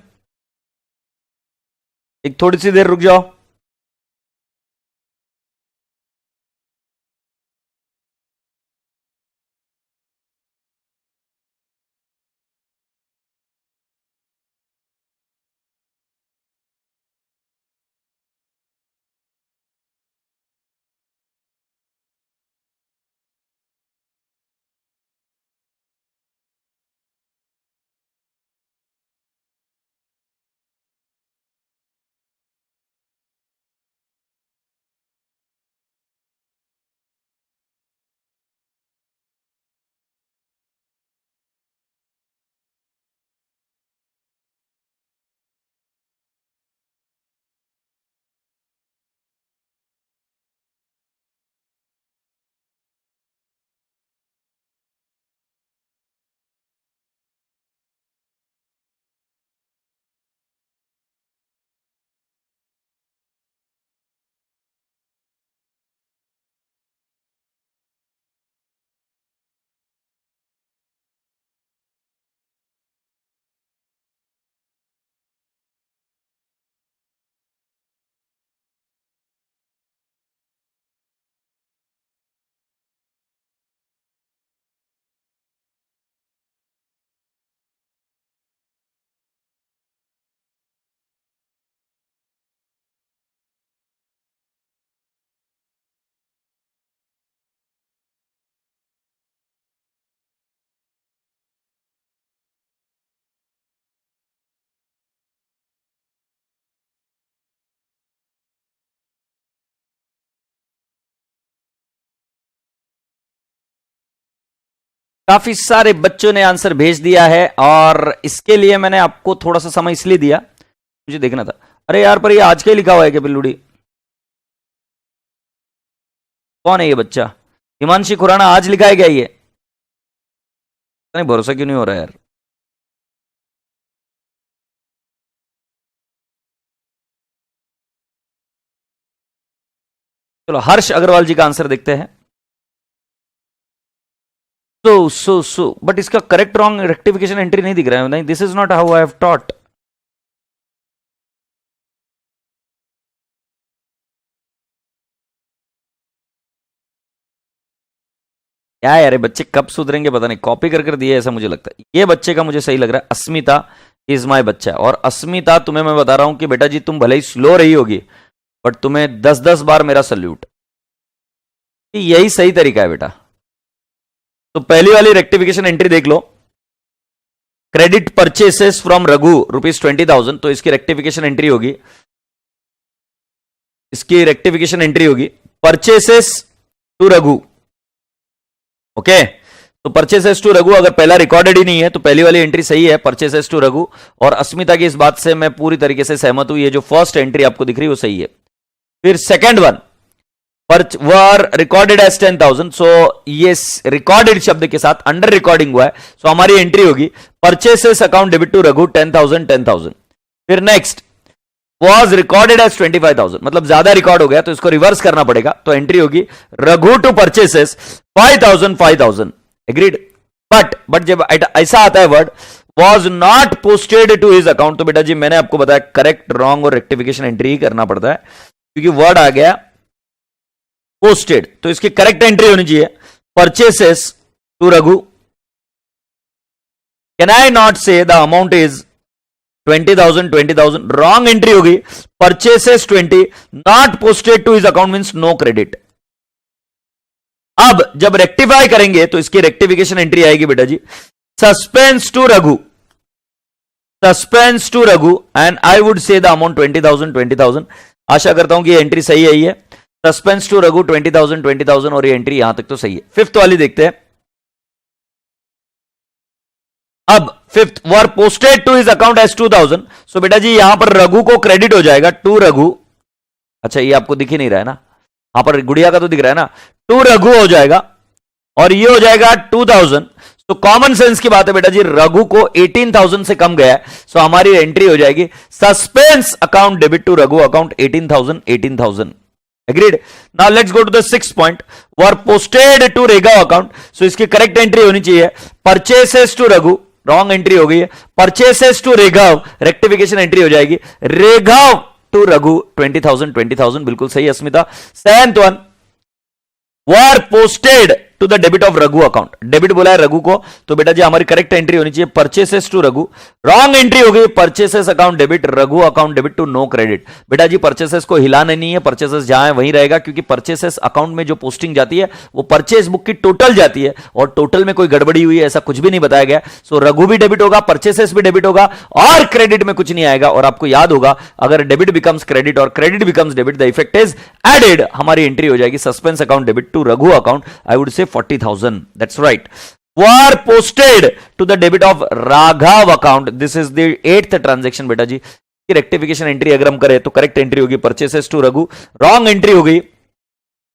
एक थोड़ी सी देर रुक जाओ। काफी सारे बच्चों ने आंसर भेज दिया है और इसके लिए मैंने आपको थोड़ा सा समय इसलिए दिया, मुझे देखना था। अरे यार, पर ये आज के लिखा हुआ है क्या बिल्लूड़ी? कौन है ये बच्चा? हिमांशी खुराना आज लिखा है क्या ये? नहीं, भरोसा क्यों नहीं हो रहा यार? चलो हर्ष अग्रवाल जी का आंसर देखते हैं। सो बट इसका करेक्ट रॉन्ग रेक्टिफिकेशन एंट्री नहीं दिख रहा है। नहीं, this is not how I have taught. क्या यार, बच्चे कब सुधरेंगे पता नहीं, कॉपी कर दिए ऐसा मुझे लगता है। ये बच्चे का मुझे सही लग रहा है, अस्मिता इज माय बच्चा। और अस्मिता, तुम्हें मैं बता रहा हूं कि बेटा जी तुम भले ही स्लो रही होगी बट तुम्हें 10-10 बार मेरा सल्यूट। यही सही तरीका है बेटा। तो पहली वाली रेक्टिफिकेशन एंट्री देख लो, क्रेडिट परचेसेस फ्रॉम रघु ₹20,000, तो इसकी रेक्टिफिकेशन एंट्री होगी, इसकी रेक्टिफिकेशन एंट्री होगी परचेसेस टू रघु। ओके, तो परचेसेस टू रघु अगर पहला रिकॉर्डेड ही नहीं है तो पहली वाली एंट्री सही है, परचेसेस टू रघु। और अस्मिता की इस बात से मैं पूरी तरीके से सहमत हूं, ये जो फर्स्ट एंट्री आपको दिख रही है वो सही है। फिर second one, were recorded as 10,000, so ये रिकॉर्डेड शब्द के साथ अंडर रिकॉर्डिंग हुआ है, सो हमारी एंट्री होगी purchases account debit to Raghu 10,000। फिर नेक्स्ट, वॉज रिकॉर्डेड एज 25,000, मतलब ज्यादा रिकॉर्ड हो गया तो इसको रिवर्स करना पड़ेगा, तो एंट्री होगी Raghu to purchases 5,000। Agreed. But जब ऐसा आता है word was not posted to his account, तो बेटा जी मैंने आपको बताया करेक्ट रॉन्ग और रेक्टिफिकेशन एंट्री ही करना पड़ता है, क्योंकि वर्ड आ गया पोस्टेड, तो इसकी करेक्ट एंट्री होनी चाहिए purchases to Raghu. Can I not say the amount is 20,000, wrong entry होगी purchases 20, not posted to his account means no credit. अब जब रेक्टिफाई करेंगे तो इसकी रेक्टिफिकेशन एंट्री आएगी बेटा जी suspense to Raghu and I would say the amount 20,000। आशा करता हूं कि ये एंट्री सही है, ये सस्पेंस टू रघु 20,000 और ये एंट्री यहां तक तो सही है। फिफ्थ वाली देखते हैं। अब fifth, were posted to his account as 2,000, so बेटा जी यहां पर रघु को क्रेडिट हो जाएगा टू रघु। अच्छा, ये आपको दिख ही नहीं रहा है ना, यहां पर गुड़िया का तो दिख रहा है ना, टू रघु हो जाएगा और ये हो जाएगा 2,000। तो कॉमन सेंस की बात है बेटा जी, रघु को 18,000 से कम गया है, सो हमारी एंट्री हो जाएगी suspense account debit to Raghu account 18,000। Agreed. Now let's go to the sixth point. Were posted to Raghav account, so इसकी करेक्ट एंट्री होनी चाहिए purchases to Raghu, wrong entry हो गई है, purchases to Raghav, rectification entry हो जाएगी रेगाव टू रघु 20,000, बिल्कुल सही Asmita. Seventh one, were posted to the debit of Raghu account, debit बोला है रघु को, तो बेटा जी हमारी करेक्ट एंट्री होनी चाहिए purchases to Raghu, wrong entry हो गई purchases account debit Raghu account debit to no credit. बेटा जी परचेसेस को हिलाना नहीं है, परचेसेस जहां है वहीं रहेगा, क्योंकि परचेसेस अकाउंट में जो पोस्टिंग जाती है वो परचेस बुक की टोटल जाती है और टोटल में कोई गड़बड़ी हुई है ऐसा कुछ भी नहीं बताया गया। सो रघु भी डेबिट होगा, परचेसेस भी डेबिट होगा और क्रेडिट में कुछ नहीं आएगा। और आपको याद होगा अगर डेबिट बिकम्स क्रेडिट और credit becomes debit the effect is added, हमारी एंट्री हो जाएगी suspense account debit to Raghu account, I would say 40,000। That's right. Were posted to the debit of Raghav account. This is the 8th transaction बेटा जी। की rectification entry अगर हम करें तो correct entry होगी purchases to Raghu, wrong entry हो गई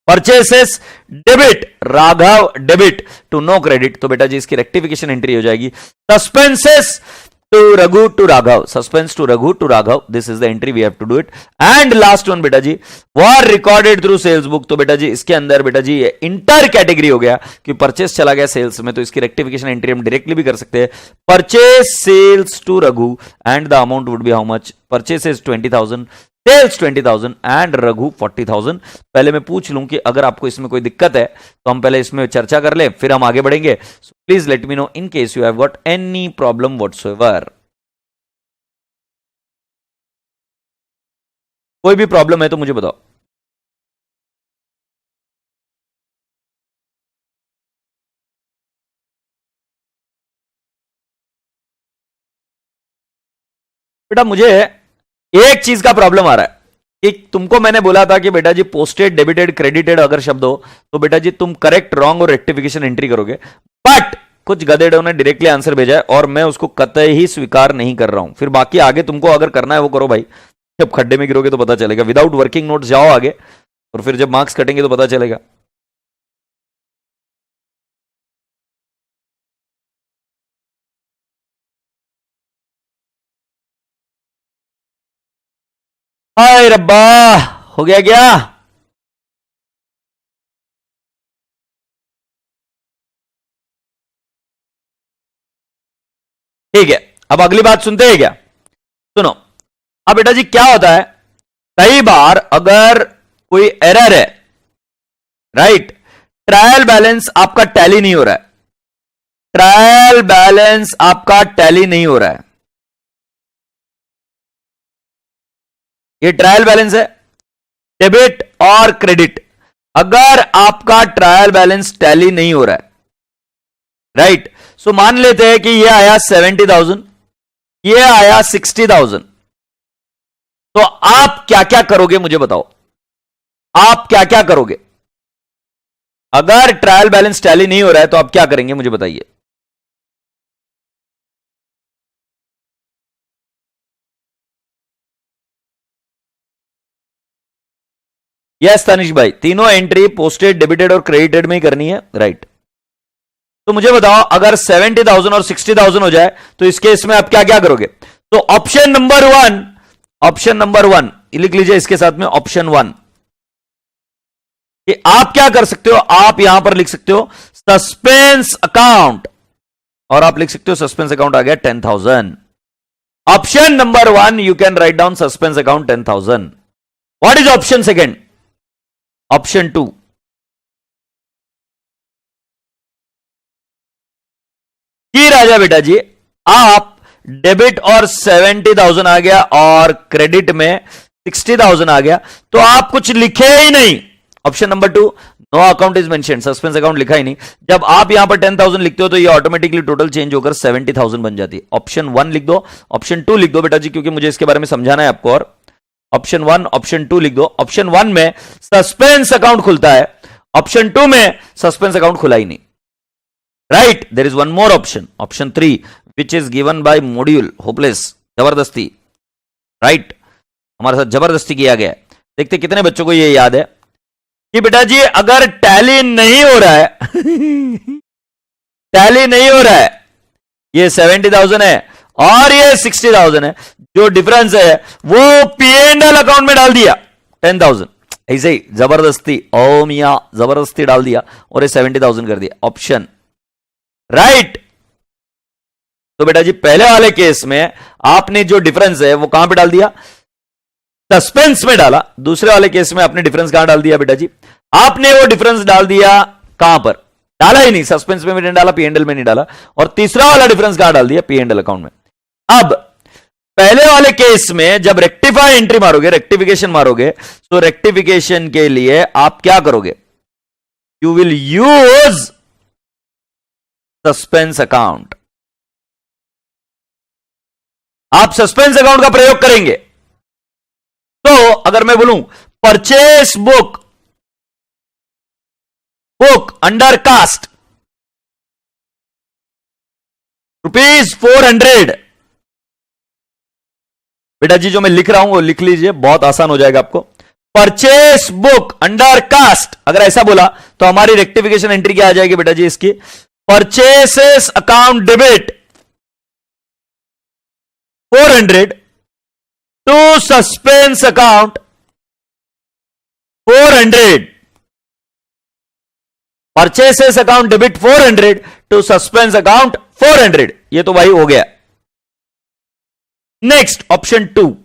purchases debit Raghav debit to no credit, तो बेटा जी इसकी रेक्टिफिकेशन एंट्री हो जाएगी suspenses to Raghu to Raghav, suspense to Raghu to Raghav, this is the entry we have to do it. And last one बेटा जी, were recorded through sales book, तो बेटा जी इसके अंदर बेटा जी ये इंटर कैटेगरी हो गया कि परचेस चला गया सेल्स में, तो इसकी रेक्टिफिकेशन एंट्री हम डायरेक्टली भी कर सकते हैं purchase sales to Raghu and the amount would be how much, purchases 20,000, sales 20,000 and Raghu 40,000। पहले मैं पूछ लूं कि अगर आपको इसमें कोई दिक्कत है तो हम पहले इसमें चर्चा कर ले, फिर हम आगे बढ़ेंगे। So please let me know in case you have got any problem whatsoever. कोई भी प्रॉब्लम है तो मुझे बताओ। बेटा मुझे एक चीज का प्रॉब्लम आ रहा है कि तुमको मैंने बोला था कि बेटा जी पोस्टेड डेबिटेड क्रेडिटेड अगर शब्द हो तो बेटा जी तुम करेक्ट रॉन्ग और रेक्टिफिकेशन एंट्री करोगे, बट कुछ गधेड़ों ने डायरेक्टली आंसर भेजा है और मैं उसको कतई ही स्वीकार नहीं कर रहा हूं। फिर बाकी आगे तुमको अगर करना है वो करो भाई, जब खड्डे में गिरोगे तो पता चलेगा। विदाउट वर्किंग नोट्स जाओ आगे और फिर जब मार्क्स कटेंगे तो पता चलेगा। हाय रब्बा, हो गया क्या? ठीक है, अब अगली बात सुनते हैं क्या? सुनो। अब बेटा जी क्या होता है, कई बार अगर कोई एरर है, राइट, ट्रायल बैलेंस आपका टैली नहीं हो रहा है, ट्रायल बैलेंस आपका टैली नहीं हो रहा है, ये ट्रायल बैलेंस है, डेबिट और क्रेडिट। अगर आपका ट्रायल बैलेंस टैली नहीं हो रहा है, राइट, सो मान लेते हैं कि ये आया 70,000, ये आया 60,000, तो आप क्या क्या करोगे मुझे बताओ, आप क्या क्या करोगे? अगर ट्रायल बैलेंस टैली नहीं हो रहा है तो आप क्या करेंगे मुझे बताइए। यस तनिष भाई, तीनों एंट्री पोस्टेड, डेबिटेड और क्रेडिटेड में ही करनी है, राइट। तो मुझे बताओ अगर 70,000 और 60,000 हो जाए तो इस केस में आप क्या क्या करोगे? तो ऑप्शन नंबर वन लिख लीजिए इसके साथ में, ऑप्शन 1 कि आप क्या कर सकते हो, आप यहां पर लिख सकते हो सस्पेंस अकाउंट, और आप लिख सकते हो सस्पेंस अकाउंट आ गया 10,000। Option number 1 you can write down suspense account 10,000। What is option second? Option 2, की राजा बेटा जी आप डेबिट और 70,000 आ गया और क्रेडिट में 60,000 आ गया, तो आप कुछ लिखे ही नहीं। Option number 2, no account is mentioned, suspense account लिखा ही नहीं। जब आप यहां पर 10,000 लिखते हो तो ये ऑटोमेटिकली टोटल चेंज होकर 70,000 बन जाती है। ऑप्शन 1 लिख दो, ऑप्शन 2 लिख दो बेटा जी, क्योंकि मुझे इसके बारे में समझाना है आपको। और ऑप्शन 1 ऑप्शन 2 लिख दो। ऑप्शन 1 में सस्पेंस अकाउंट खुलता है, ऑप्शन 2 में सस्पेंस अकाउंट खुला ही नहीं, right. There is one more option, option 3 which is given by module hopeless, जबरदस्ती, राइट, हमारे साथ जबरदस्ती किया गया है। देखते कितने बच्चों को ये याद है कि बेटा जी अगर टैली नहीं हो रहा है टैली नहीं हो रहा है, ये 70,000 है और ये 60,000 है, जो डिफरेंस है वो P&L अकाउंट में डाल दिया 10,000, ऐसे ही जबरदस्ती, ओ मिया जबरदस्ती डाल दिया और ये 70,000 कर दिया, ऑप्शन राइट। तो बेटा जी पहले वाले केस में आपने जो डिफरेंस है वो कहां पे डाल दिया? सस्पेंस में डाला। दूसरे वाले केस में आपने डिफरेंस कहां डाल दिया बेटा जी? आपने वो डिफरेंस डाल दिया कहां पर? डाला ही नहीं, सस्पेंस में भी नहीं डाला, P&L में नहीं डाला। और तीसरा वाला डिफरेंस कहां डाल दिया? P&L अकाउंट में। अब पहले वाले केस में जब रेक्टिफाई एंट्री मारोगे, रेक्टिफिकेशन मारोगे, तो रेक्टिफिकेशन के लिए आप क्या करोगे? You will use suspense account, आप सस्पेंस अकाउंट का प्रयोग करेंगे। तो अगर मैं बोलूं परचेस बुक अंडर कास्ट ₹400, बेटा जी जो मैं लिख रहा हूं वो लिख लीजिए, बहुत आसान हो जाएगा आपको। परचेस बुक अंडर कास्ट, अगर ऐसा बोला तो हमारी रेक्टिफिकेशन एंट्री क्या आ जाएगी बेटा जी इसकी? Purchases account debit 400 to suspense account 400, purchases account debit 400 to suspense account 400, ये तो भाई हो गया। नेक्स्ट ऑप्शन 2,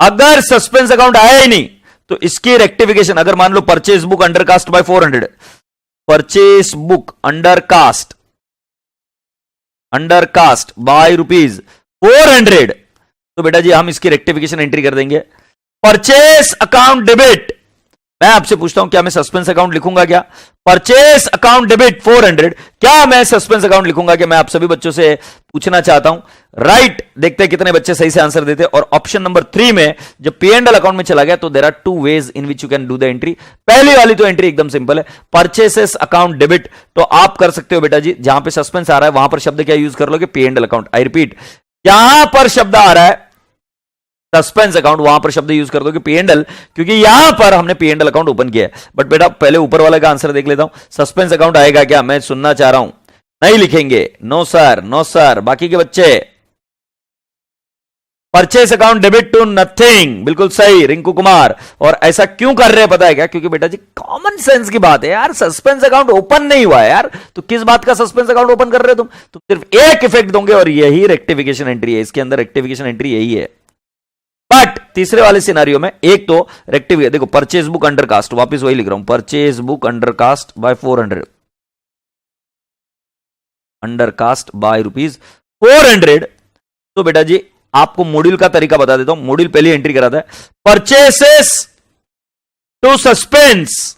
अगर सस्पेंस अकाउंट आया ही नहीं तो इसकी रेक्टिफिकेशन, अगर मान लो purchase book under cast by 400, purchase book under cast by ₹400, तो बेटा जी हम इसकी रेक्टिफिकेशन एंट्री कर देंगे। परचेस अकाउंट डेबिट, मैं आपसे पूछता हूं क्या मैं सस्पेंस अकाउंट लिखूंगा क्या? परचेस अकाउंट डेबिट 400, क्या मैं सस्पेंस अकाउंट लिखूंगा क्या? मैं आप सभी बच्चों से पूछना चाहता हूं। राइट, देखते हैं कितने बच्चे सही से आंसर देते हैं। और ऑप्शन नंबर 3 में जब P&L अकाउंट में चला गया तो there are 2 ways in which you can do the entry. पहली वाली तो एंट्री एकदम सिंपल है, परचेसेस अकाउंट डेबिट, तो आप कर सकते हो बेटा जी, जहां पे सस्पेंस आ रहा है वहां पर शब्द क्या यूज कर लोगे? P&L account. आई रिपीट, यहां पर शब्द आ रहा है सस्पेंस अकाउंट, वहां पर शब्द यूज कर दो कि P&L, क्योंकि यहां पर हमने P&L अकाउंट ओपन किया है। बट बेटा पहले ऊपर वाले का आंसर देख लेता हूं, सस्पेंस अकाउंट आएगा क्या? मैं सुनना चाह रहा हूं। नहीं लिखेंगे, नो सर, नो सर। बाकी के बच्चे, purchase account debit to nothing, बिल्कुल सही रिंकू कुमार। और ऐसा क्यों कर रहे हैं पता है क्या? क्योंकि बेटा जी कॉमन सेंस की बात है यार, सस्पेंस अकाउंट ओपन नहीं हुआ है यार, तो किस बात का सस्पेंस अकाउंट ओपन कर रहे हो तुम सिर्फ एक इफेक्ट दोगे और यही रेक्टिफिकेशन एंट्री है, इसके अंदर रेक्टिफिकेशन एंट्री यही है। बट तीसरे वाले सिनारियो में एक तो रेक्टिफिकेशन, देखो परचेज बुक अंडर कास्ट, वापिस वही लिख रहा हूं, purchase book under cast by 400, under cast by ₹400। तो बेटा जी आपको मॉड्यूल का तरीका बता देता हूं, मॉड्यूल पहली एंट्री कराता है, परचेसेस टू सस्पेंस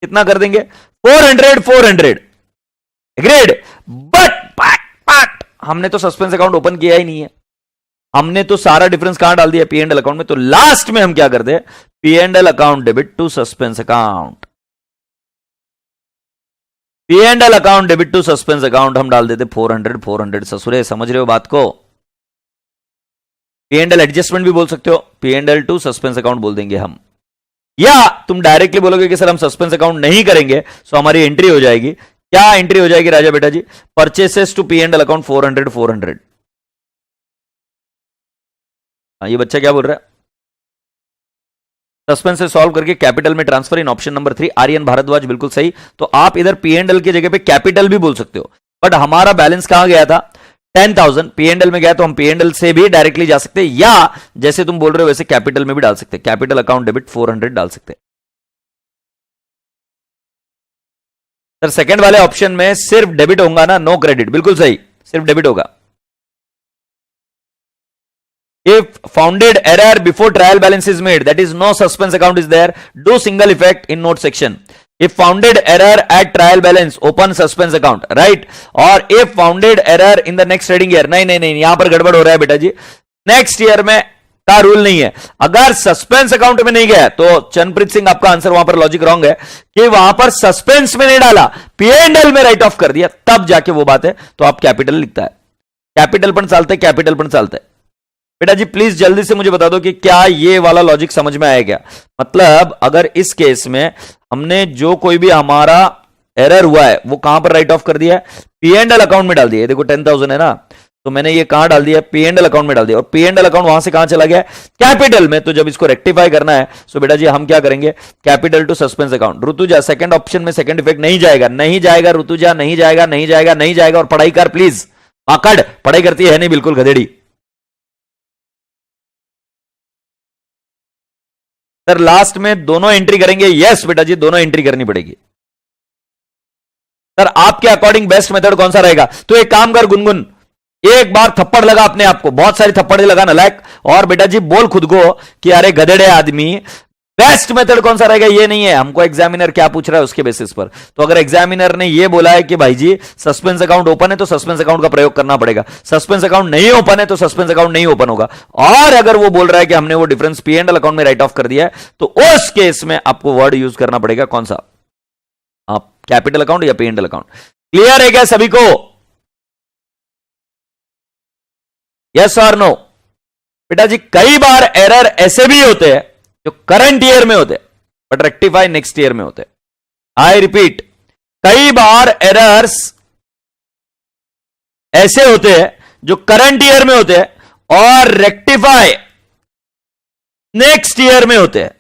कितना कर देंगे? 400 एग्रीड। बट हमने तो सस्पेंस अकाउंट ओपन किया ही नहीं है, हमने तो सारा डिफरेंस कहां डाल दिया? P&L अकाउंट में। तो लास्ट में हम क्या करते हैं? P&L account debit to suspense account, P&L account debit to suspense account हम डाल देते 400। ससुरे समझ रहे हो बात को? P&L एडजस्टमेंट भी बोल सकते हो, P&L टू सस्पेंस अकाउंट बोल देंगे हम, या तुम डायरेक्टली बोलोगे कि सर हम सस्पेंस अकाउंट नहीं करेंगे, तो हमारी एंट्री हो जाएगी, क्या एंट्री हो जाएगी राजा बेटा जी? Purchases to P&L account 400। ये बच्चा क्या बोल रहा है? सस्पेंस से सॉल्व करके कैपिटल में transfer in option number 3, Aryan Bharadwaj बिल्कुल सही। तो आप इधर P&L की जगह पे कैपिटल भी बोल सकते हो, बट हमारा बैलेंस कहां गया था? 10,000 P&L में गया, तो हम P&L से भी डायरेक्टली जा सकते हैं, या जैसे तुम बोल रहे हो वैसे कैपिटल में भी डाल सकते हैं, कैपिटल अकाउंट डेबिट 400 डाल सकते हैं। सर सेकंड वाले ऑप्शन में सिर्फ डेबिट होगा ना, नो क्रेडिट, बिल्कुल सही, सिर्फ डेबिट होगा। If founded error before trial balance is made, that is no suspense account is there, do single effect in note section. If founded error at trial balance, open suspense account, right? और if founded error in the next trading year, नहीं, यहां पर गड़बड़ हो रहा है बेटा जी, नेक्स्ट ईयर में का रूल नहीं है। अगर सस्पेंस अकाउंट में नहीं गया तो चंद्रप्रीत सिंह आपका आंसर वहां पर लॉजिक रॉन्ग है कि वहां पर सस्पेंस में नहीं डाला, P&L में राइट ऑफ कर दिया, तब जाके वो बात है, तो आप कैपिटल लिखता है, कैपिटल पण चालता है, कैपिटल पण चालता है। बेटा जी प्लीज जल्दी से मुझे बता दो कि क्या ये वाला लॉजिक समझ में आया क्या? मतलब अगर इस केस में हमने जो कोई भी हमारा एरर हुआ है वो कहां पर राइट ऑफ कर दिया है? P&L अकाउंट में डाल दिया। देखो 10,000 है ना, तो मैंने ये कहां डाल दिया? P&L अकाउंट में डाल दिया, और P&L अकाउंट वहां से कहां चला गया? कैपिटल में। तो जब इसको रेक्टिफाई करना है तो बेटा जी हम क्या करेंगे? Capital to suspense account. Rutuja second option में सेकंड इफेक्ट नहीं जाएगा, नहीं जाएगा ऋतुजा, नहीं जाएगा, नहीं जाएगा, नहीं जाएगा। और पढ़ाई कर प्लीज, आकड़ पढ़ाई करती है नहीं, बिल्कुल गधेड़ी। सर लास्ट में दोनों एंट्री करेंगे? यस बेटा जी दोनों एंट्री करनी पड़ेगी। सर आपके अकॉर्डिंग बेस्ट मेथड कौन सा रहेगा? तो एक काम कर गुनगुन, एक बार थप्पड़ लगा अपने आप को, बहुत सारी थप्पड़ लगा नालायक, और बेटा जी बोल खुद को कि अरे गधेड़े आदमी, बेस्ट मेथड कौन सा रहेगा ये नहीं है, हमको एग्जामिनर क्या पूछ रहा है उसके बेसिस पर। तो अगर एग्जामिनर ने ये बोला है कि भाई जी सस्पेंस अकाउंट ओपन है तो सस्पेंस अकाउंट का प्रयोग करना पड़ेगा, सस्पेंस अकाउंट नहीं ओपन है तो सस्पेंस अकाउंट नहीं ओपन होगा। और अगर वो बोल रहा है कि हमने वो डिफरेंस P&L अकाउंट में राइट ऑफ कर दिया है, तो उस केस में आपको वर्ड यूज करना पड़ेगा कौन सा? आप कैपिटल अकाउंट या P&L अकाउंट। क्लियर है क्या सभी को? यस और नो? बेटा जी कई बार एरर ऐसे भी होते हैं जो करंट ईयर में होते हैं बट रेक्टिफाई नेक्स्ट ईयर में होते हैं। आई रिपीट, कई बार एरर्स ऐसे होते हैं जो करंट ईयर में होते हैं और रेक्टिफाई नेक्स्ट ईयर में होते हैं।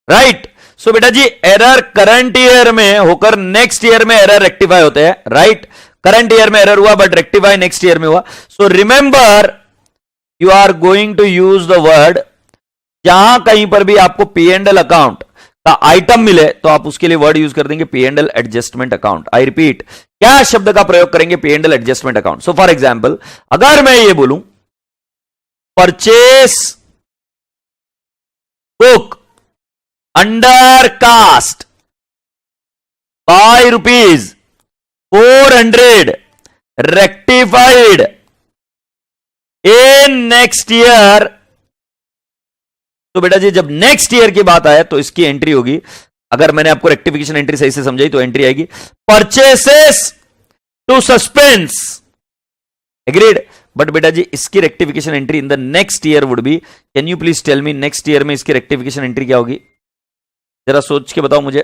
राइट? सो बेटा जी एरर करंट ईयर में होकर नेक्स्ट ईयर में एरर रेक्टिफाई होते हैं। राइट? करंट ईयर में एरर हुआ बट रेक्टिफाई नेक्स्ट ईयर में हुआ। So remember you are going to use the word, जहां कहीं पर भी आपको P&L अकाउंट का आइटम मिले तो आप उसके लिए वर्ड यूज कर देंगे P&L adjustment account. I repeat, क्या शब्द का प्रयोग करेंगे? P&L adjustment account. So for example अगर मैं ये बोलूं purchase book under cast by ₹400 rectified in next year। तो बेटा जी जब नेक्स्ट ईयर की बात आए तो इसकी एंट्री होगी, अगर मैंने आपको रेक्टिफिकेशन एंट्री सही से समझाई तो एंट्री आएगी purchases to suspense, agreed. But बेटा जी इसकी rectification entry in the next year would be, can you please tell me next year में इसकी रेक्टिफिकेशन एंट्री क्या होगी, जरा सोच के बताओ मुझे।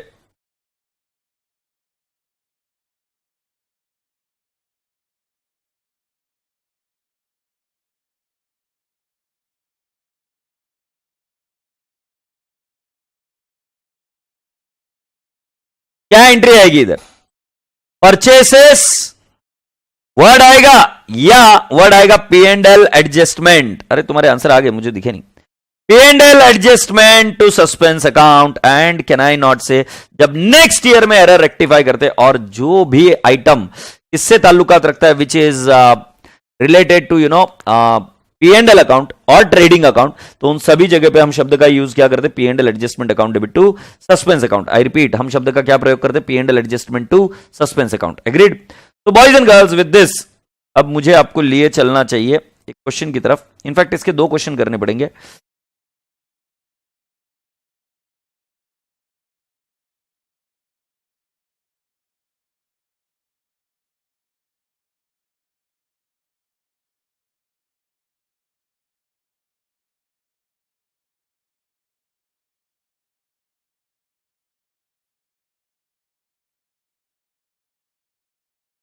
क्या एंट्री आएगी इधर, परचेसेस वर्ड आएगा या वर्ड आएगा पी एंड एल एडजस्टमेंट। अरे तुम्हारे आंसर आ गए, मुझे दिखे नहीं। P and L adjustment to suspense account and can I not say, जब नेक्स्ट ईयर में एरर रेक्टिफाई करते और जो भी आइटम इससे ताल्लुकात रखता है which is related to P and L account और ट्रेडिंग अकाउंट, तो उन सभी जगह पे हम शब्द का यूज क्या करते हैं, P and L adjustment account debit to suspense account. I repeat, हम शब्द का क्या प्रयोग करते हैं, P and L adjustment to suspense account, agreed. तो boys and girls with this अब मुझे आपको लिए चलना चाहिए एक क्वेश्चन की तरफ। इनफैक्ट इसके 2 क्वेश्चन करने पड़ेंगे।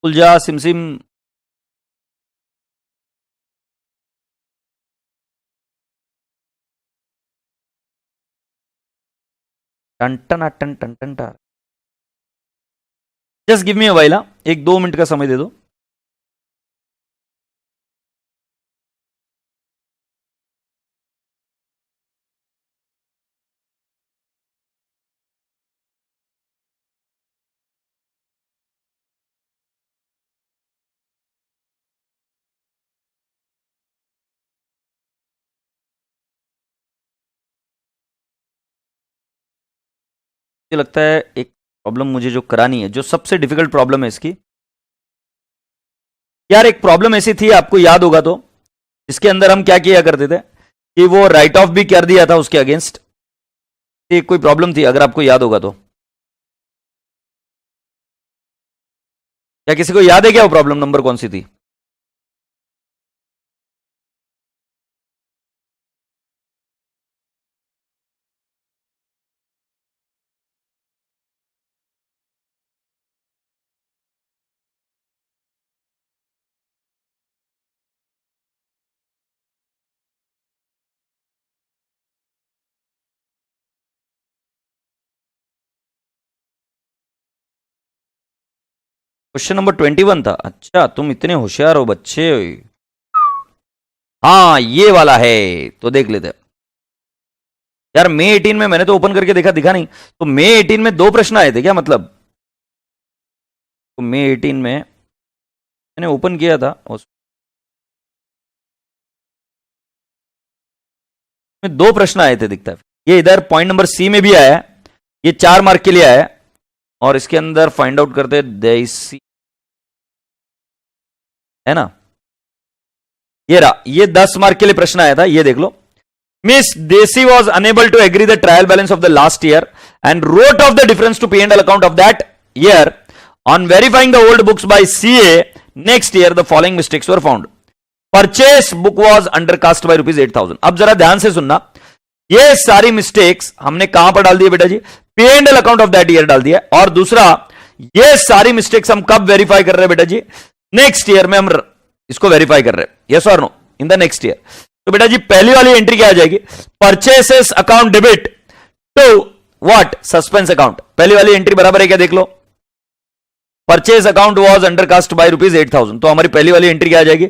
उलझा सिमसिम टन टन टन टन टन टन। Just give me a while, 1-2 minute का समय दे दो। मुझे लगता है एक प्रॉब्लम मुझे जो करानी है, जो सबसे डिफिकल्ट प्रॉब्लम है इसकी, यार एक प्रॉब्लम ऐसी थी आपको याद होगा तो, इसके अंदर हम क्या किया करते थे कि वो राइट ऑफ भी कर दिया था उसके अगेंस्ट। एक कोई प्रॉब्लम थी अगर आपको याद होगा तो, क्या किसी को याद है क्या वो प्रॉब्लम नंबर कौन सी थी? क्वेश्चन नंबर 21 था। अच्छा तुम इतने होशियार हो बच्चे। हाँ ये वाला है, तो देख लेते हैं। यार मे 18 में मैंने तो ओपन करके देखा, दिखा नहीं। तो मे 18 में 2 प्रश्न आए थे क्या, मतलब? तो मे 18 में मैंने ओपन किया था, उसमें 2 प्रश्न आए थे दिखता है। ये इधर पॉइंट नंबर सी में भी आया है, ये 4 मार्क के लिए आया है। और इसके अंदर फाइंड आउट करते देसी, है ना, ये रहा, ये 10 मार्क के लिए प्रश्न आया था, ये देख लो। Miss Desi was unable to agree the trial balance of the last year and wrote off the difference to P and L account of that year on verifying the old books by CA next year the following mistakes were found. Purchase book was undercast by ₹8,000। अब जरा ध्यान से सुनना, ये सारी mistakes हमने कहां पर डाल दी बेटा जी, P and L account of that year डाल दिया। और दूसरा, ये सारी मिस्टेक्स हम कब वेरीफाई कर रहे हैं बेटा जी, नेक्स्ट ईयर में हम इसको वेरीफाई कर रहे हैं, यस और no, in the next year. तो बेटा जी पहली वाली एंट्री क्या आ जाएगी, purchases account debit to what, suspense account. पहली वाली एंट्री बराबर है क्या, देख लो। Purchase account was undercast by ₹8,000, तो हमारी पहली वाली एंट्री क्या आ जाएगी,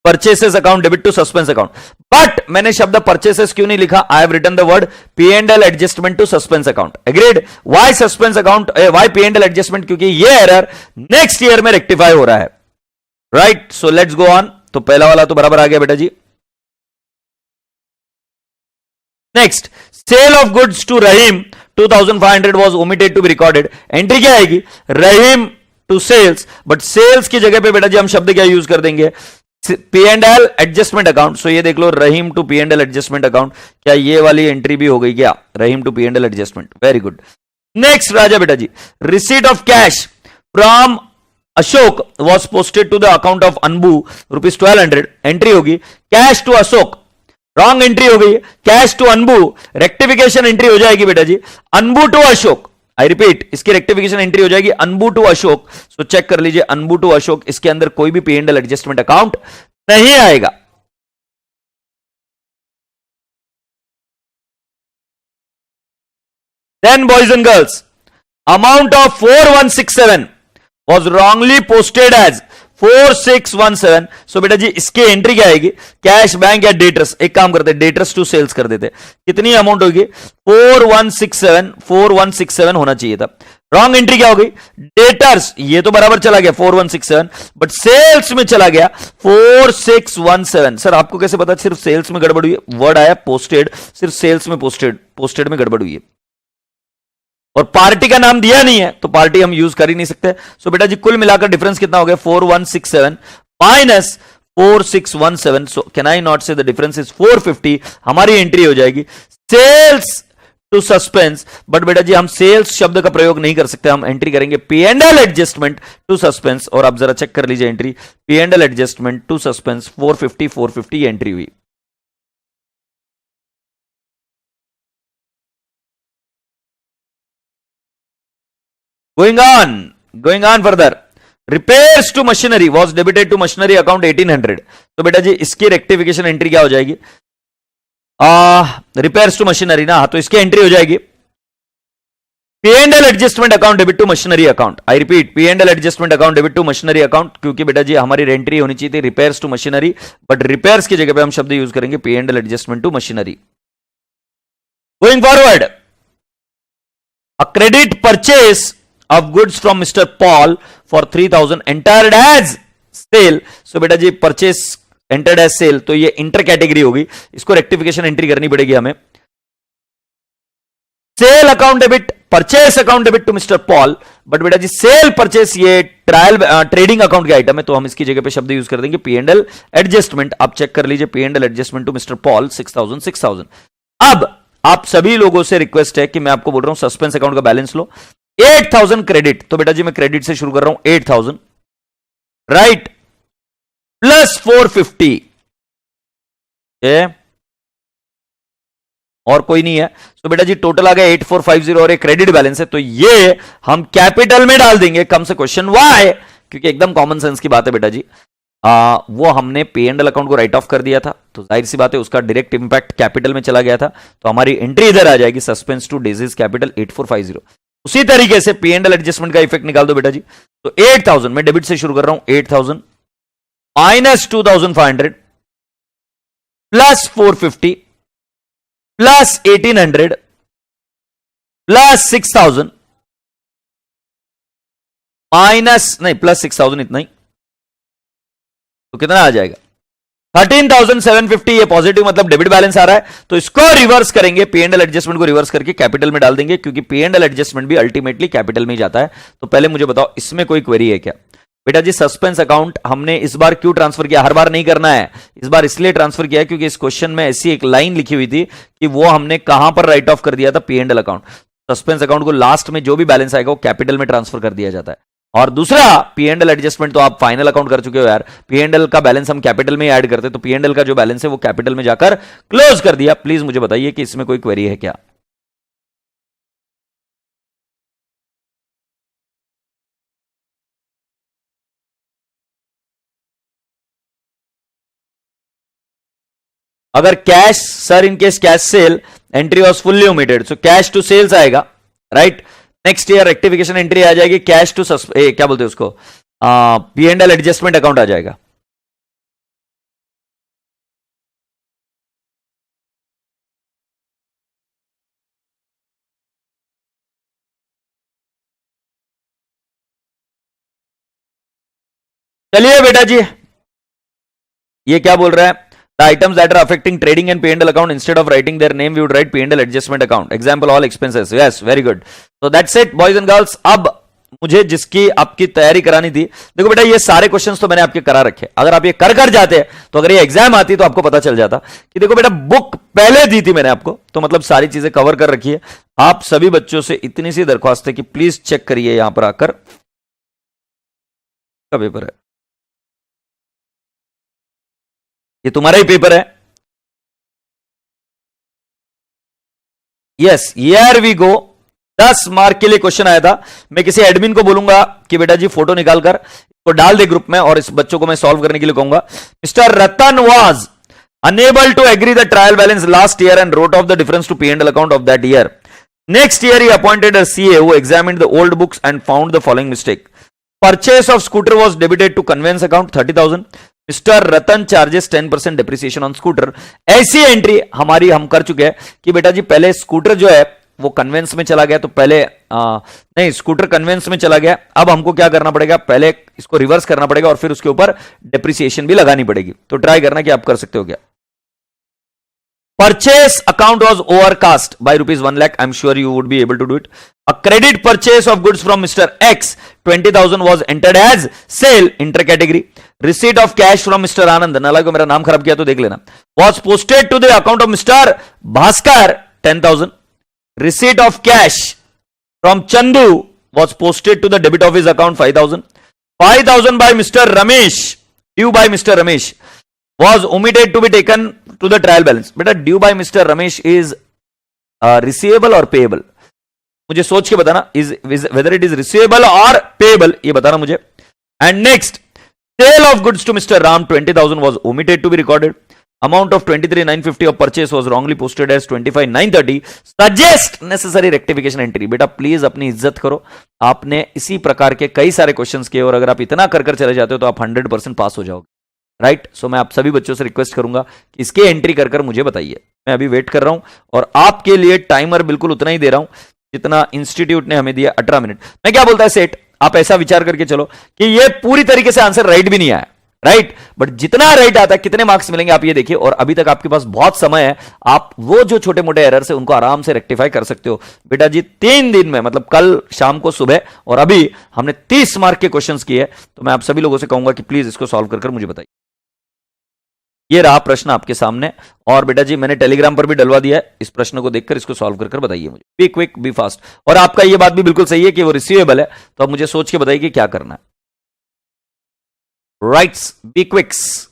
purchases account debit to suspense account. But मैंने शब्द परचेसेस क्यों नहीं लिखा, I have written the word P and L adjustment to suspense account, agreed. Why suspense account, why P and L adjustment, क्योंकि ये एरर नेक्स्ट ईयर में rectify हो रहा है, right. So let's go on. तो पहला वाला तो बराबर आ गया बेटा जी। Next, sale of goods to Rahim 2500 was omitted to be recorded. Entry क्या आएगी? Rahim to sales, but sales की जगह पे बेटा जी हम शब्द क्या यूज कर देंगे? P and L adjustment account. So ये देख लो, Rahim to P and L adjustment account. क्या ये वाली एंट्री भी हो गई क्या? Rahim to P and L adjustment. Very good. Next Raja बेटा जी, receipt of cash from Ashok was posted to the account of Anbu ₹1200. Entry होगी cash to Ashok. Wrong entry हो गई. Cash to Anbu, rectification entry हो जाएगी बेटा जी Anbu to Ashok. I repeat, इसकी रेक्टिफिकेशन एंट्री हो जाएगी Anbu to Ashok. So check कर लीजिए, अनबू टू अशोक, इसके अंदर कोई भी P and L adjustment account नहीं आएगा. Then boys and girls, amount of 4167 was wrongly posted as 4617. So बेटा जी इसकी एंट्री क्या आएगी? कैश, बैंक या डेटर्स. एक काम करते हैं, डेटर्स टू सेल्स कर देते. कितनी अमाउंट होगी? 4167 होना चाहिए था. रॉन्ग एंट्री क्या हो गई? डेटर्स. ये तो बराबर चला गया 4167, बट सेल्स में चला गया 4617. सर आपको कैसे पता सिर्फ सेल्स में गड़बड़ हुई है? वर्ड आया पोस्टेड, सिर्फ सेल्स में पोस्टेड में गड़बड़ हुई है और पार्टी का नाम दिया नहीं है, तो पार्टी हम यूज कर ही नहीं सकते. सो बेटा जी कुल मिलाकर डिफरेंस कितना हो गया? 4167 minus 4617. So can I not say the difference is 450. हमारी एंट्री हो जाएगी सेल्स टू सस्पेंस. बट बेटा जी हम सेल्स शब्द का प्रयोग नहीं कर सकते, हम एंट्री करेंगे P and L adjustment to suspense. और आप जरा चेक कर लीजिए entry, P and L adjustment to suspense 450 entry हुई. Going on further. Repairs to machinery was debited to machinery account 1800. तो बेटा जी इसकी रेक्टिफिकेशन एंट्री क्या हो जाएगी? रिपेयर्स टू मशीनरी ना, तो इसकी एंट्री हो जाएगी P and L adjustment account debit to machinery account. I repeat, P and L adjustment account debit to machinery account, क्योंकि बेटा जी हमारी एंट्री होनी चाहिए थी repairs to machinery, but repairs की जगह पे हम शब्द यूज करेंगे P and L adjustment to machinery. Going forward, a credit purchase of goods from Mr. Paul for 3000 entered as sale. So बेटा जी परचेस entered as sale, तो ये इंटर कैटेगरी होगी, इसको रेक्टिफिकेशन एंट्री करनी पड़ेगी हमें. Sale account debit, purchase account debit to Mister Paul. But बेटा जी सेल परचेस ये ट्रायल ट्रेडिंग अकाउंट की आइटम है, तो हम इसकी जगह पे शब्द यूज कर देंगे पी एंड एल एडजस्टमेंट. आप चेक कर लीजिए, P and L adjustment to Mister Paul 6000. अब आप सभी लोगों से रिक्वेस्ट है कि मैं आपको बोल रहा हूं सस्पेंस अकाउंट का बैलेंस लो. 8000 क्रेडिट, तो बेटा जी मैं क्रेडिट से शुरू कर रहा हूं 8000 राइट, प्लस 450. और कोई नहीं है, तो बेटा जी टोटल आ गया 8450 और एक क्रेडिट बैलेंस है, तो ये हम कैपिटल में डाल देंगे. कम से क्वेश्चन वाई, क्योंकि एकदम कॉमन सेंस की बात है बेटा जी. वो हमने पे एंड एल अकाउंट को राइट ऑफ कर दिया था, तो जाहिर सी बात है उसका डायरेक्ट इंपैक्ट कैपिटल में चला गया था, तो हमारी एंट्री इधर आ जाएगी सस्पेंस टू डिजीज कैपिटल 8450. उसी तरीके से पी एंड एल एडजस्टमेंट का इफेक्ट निकाल दो बेटा जी. तो 8000 मैं डेबिट से शुरू कर रहा हूं, 8000 minus 2500 plus 450 plus 1800 plus 6000 minus नहीं प्लस 6000, इतना ही, तो कितना आ जाएगा 13,750. ये पॉजिटिव मतलब डेबिट बैलेंस आ रहा है, तो इसको रिवर्स करेंगे, पी एंड एल एडजस्टमेंट को रिवर्स करके कैपिटल में डाल देंगे, क्योंकि पी एंड एल एडजस्टमेंट भी अल्टीमेटली कैपिटल में ही जाता है. तो पहले मुझे बताओ इसमें कोई क्वेरी है क्या? बेटा जी सस्पेंस अकाउंट हमने इस बार क्यों ट्रांसफर किया? हर बार नहीं करना है, इस बार इसलिए ट्रांसफर किया क्योंकि इस क्वेश्चन में ऐसी एक लाइन लिखी हुई थी कि वो हमने कहां पर राइट ऑफ कर दिया था? P and L account. Suspense account को लास्ट में जो भी बैलेंस आएगा वो कैपिटल में ट्रांसफर कर दिया जाता है. और दूसरा पी एंड एल एडजस्टमेंट तो आप फाइनल अकाउंट कर चुके हो यार, पी एंड एल का बैलेंस हम कैपिटल में ही ऐड करते, तो पी एंड एल का जो बैलेंस है वो कैपिटल में जाकर क्लोज कर दिया. प्लीज मुझे बताइए कि इसमें कोई क्वेरी है क्या? अगर cash, sir in case cash sale entry was fully omitted, so cash to sales आएगा right. Next year rectification entry आ जाएगी कैश टू क्या बोलते हैं उसको, P and L adjustment account आ जाएगा. चलिए बेटा जी, ये क्या बोल रहा है? The items that are affecting trading and P&L account, instead of writing their name, we would write P&L adjustment account. Example, all expenses. Yes, very good. So that's it, boys and girls. अब मुझे जिसकी आपकी तैयारी करानी थी, देखो बेटा ये सारे क्वेश्चंस तो मैंने आपके करा रखे। अगर आप ये कर जाते तो अगर ये एग्जाम आती तो आपको पता चल जाता कि देखो बेटा बुक पहले दी थी मैंने आपको, तो मतलब सारी चीजें कवर कर रखी है। आप सभी बच्चों से इतनी सी दरख्वास्त है कि प्लीज चेक करिए यहां पर आकर का पेपर है, ये तुम्हारा ही पेपर है। Yes, here we go. 10 mark के लिए क्वेश्चन आया था। मैं किसी एडमिन को बोलूंगा कि बेटा जी फोटो निकाल कर इसको डाल दे ग्रुप में, और इस बच्चों को मैं सॉल्व करने के लिए कहूंगा। Mister Ratan was unable to agree the trial balance last year and wrote off the difference to P&L account of that year. Next year he appointed a CA who examined the old books and found the following mistake. Purchase of scooter was debited to conveyance account 30,000. Mister Ratan charges 10% depreciation on scooter. ऐसी entry हमारी हम कर चुके हैं कि बेटा जी पहले scooter जो है वो कन्वेंस में चला गया, तो पहले नहीं, स्कूटर कन्वेंस में चला गया। अब हमको क्या करना पड़ेगा, पहले इसको रिवर्स करना पड़ेगा और फिर उसके ऊपर डिप्रिसिएशन भी लगानी पड़ेगी। तो ट्राई करना कि आप कर सकते हो क्या। Purchase account was overcast by rupees 1 lakh. I'm sure you would be able to do it. A credit purchase of goods from Mr. X, 20,000 was entered as sale intercategory. Receipt of cash from Mr. Anand, नाला को मेरा नाम खराब किया तो देख लेना, was posted to the account of Mr. Bhaskar, 10,000. Receipt of cash from Chandu was posted to the debit of his account, 5,000. 5,000 by Mr. Ramesh, due by Mr. Ramesh, was omitted to be taken to the trial balance. बेटा due by Mr. Ramesh is receivable or payable? मुझे सोच के बताना, is whether it is receivable or payable, ये बताना मुझे। And next, sale of goods to Mr. Ram, 20,000 was omitted to be recorded. Amount of 23,950 of purchase was wrongly posted as 25,930. Suggest necessary rectification entry. बेटा please अपनी इज्जत करो, आपने इसी प्रकार के कई सारे क्वेश्चंस किए और अगर आप इतना कर चले जाते हो तो आप 100% पास हो जाओगे, राइट। सो मैं आप सभी बच्चों से रिक्वेस्ट करूंगा कि इसके एंट्री कर मुझे बताइए। मैं अभी वेट कर रहा हूं और आपके लिए टाइमर बिल्कुल उतना ही दे रहा हूं जितना इंस्टीट्यूट ने हमें दिया, 18 मिनट। मैं क्या बोलता है सेठ, आप ऐसा विचार करके चलो कि ये पूरी तरीके से आंसर राइट भी नहीं आया, राइट, बट जितना राइट आता है कितने मार्क्स मिलेंगे आप ये देखिए। और अभी तक आपके पास बहुत समय है, आप वो जो छोटे मोटे एरर से उनको आराम से रेक्टिफाई कर सकते हो। बेटा जी 3 दिन में, मतलब कल शाम को सुबह और अभी हमने 30 मार्क के क्वेश्चंस किए, तो मैं आप सभी लोगों से कहूंगा कि प्लीज इसको सॉल्व कर मुझे बताइए। ये रहा प्रश्न आपके सामने, और बेटा जी मैंने टेलीग्राम पर भी डलवा दिया है, इस प्रश्न को देखकर इसको सॉल्व कर बताइए मुझे। Be quick, be fast. और आपका ये बात भी बिल्कुल सही है कि वो रिसीवेबल है, तो अब मुझे सोच के बताइए कि क्या करना है। Rights, be quicks.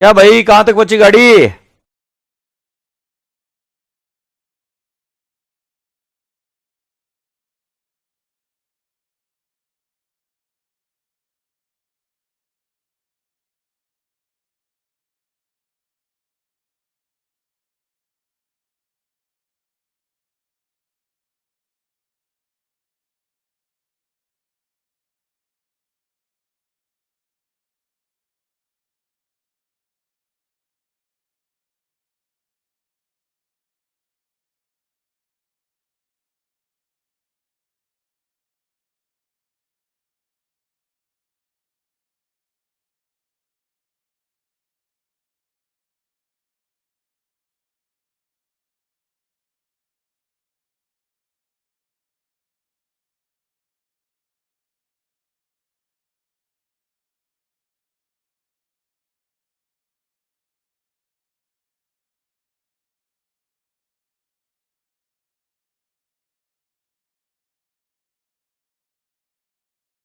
क्या भाई, कहां तक पहुंची गाड़ी?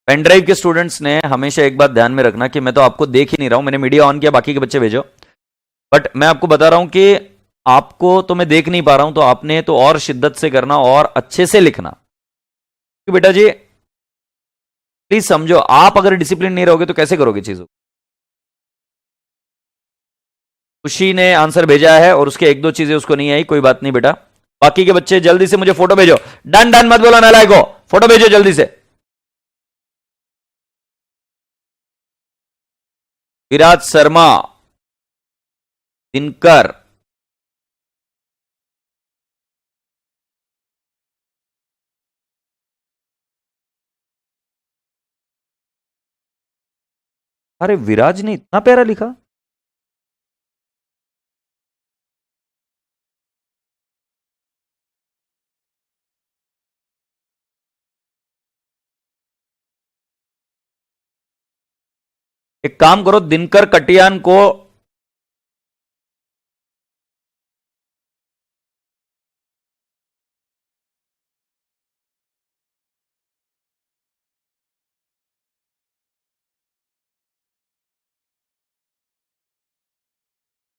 पेन ड्राइव के स्टूडेंट्स ने हमेशा एक बात ध्यान में रखना कि मैं तो आपको देख ही नहीं रहा हूं, मैंने मीडिया ऑन किया, बाकी के बच्चे भेजो, बट मैं आपको बता रहा हूं कि आपको तो मैं देख नहीं पा रहा हूं, तो आपने तो और शिद्दत से करना और अच्छे से लिखना। कि बेटा जी प्लीज समझो, आप अगर डिसिप्लिन नहीं रहोगे तो कैसे करोगे चीजों। खुशी ने आंसर भेजा है और उसके एक दो चीजें उसको नहीं आई, कोई बात नहीं बेटा। बाकी के बच्चे जल्दी से मुझे फोटो भेजो, डन डन मत बोलो नालायको, फोटो भेजो जल्दी से। विराज शर्मा, दिनकर, अरे विराज ने इतना प्यारा लिखा। एक काम करो, दिनकर कटियान को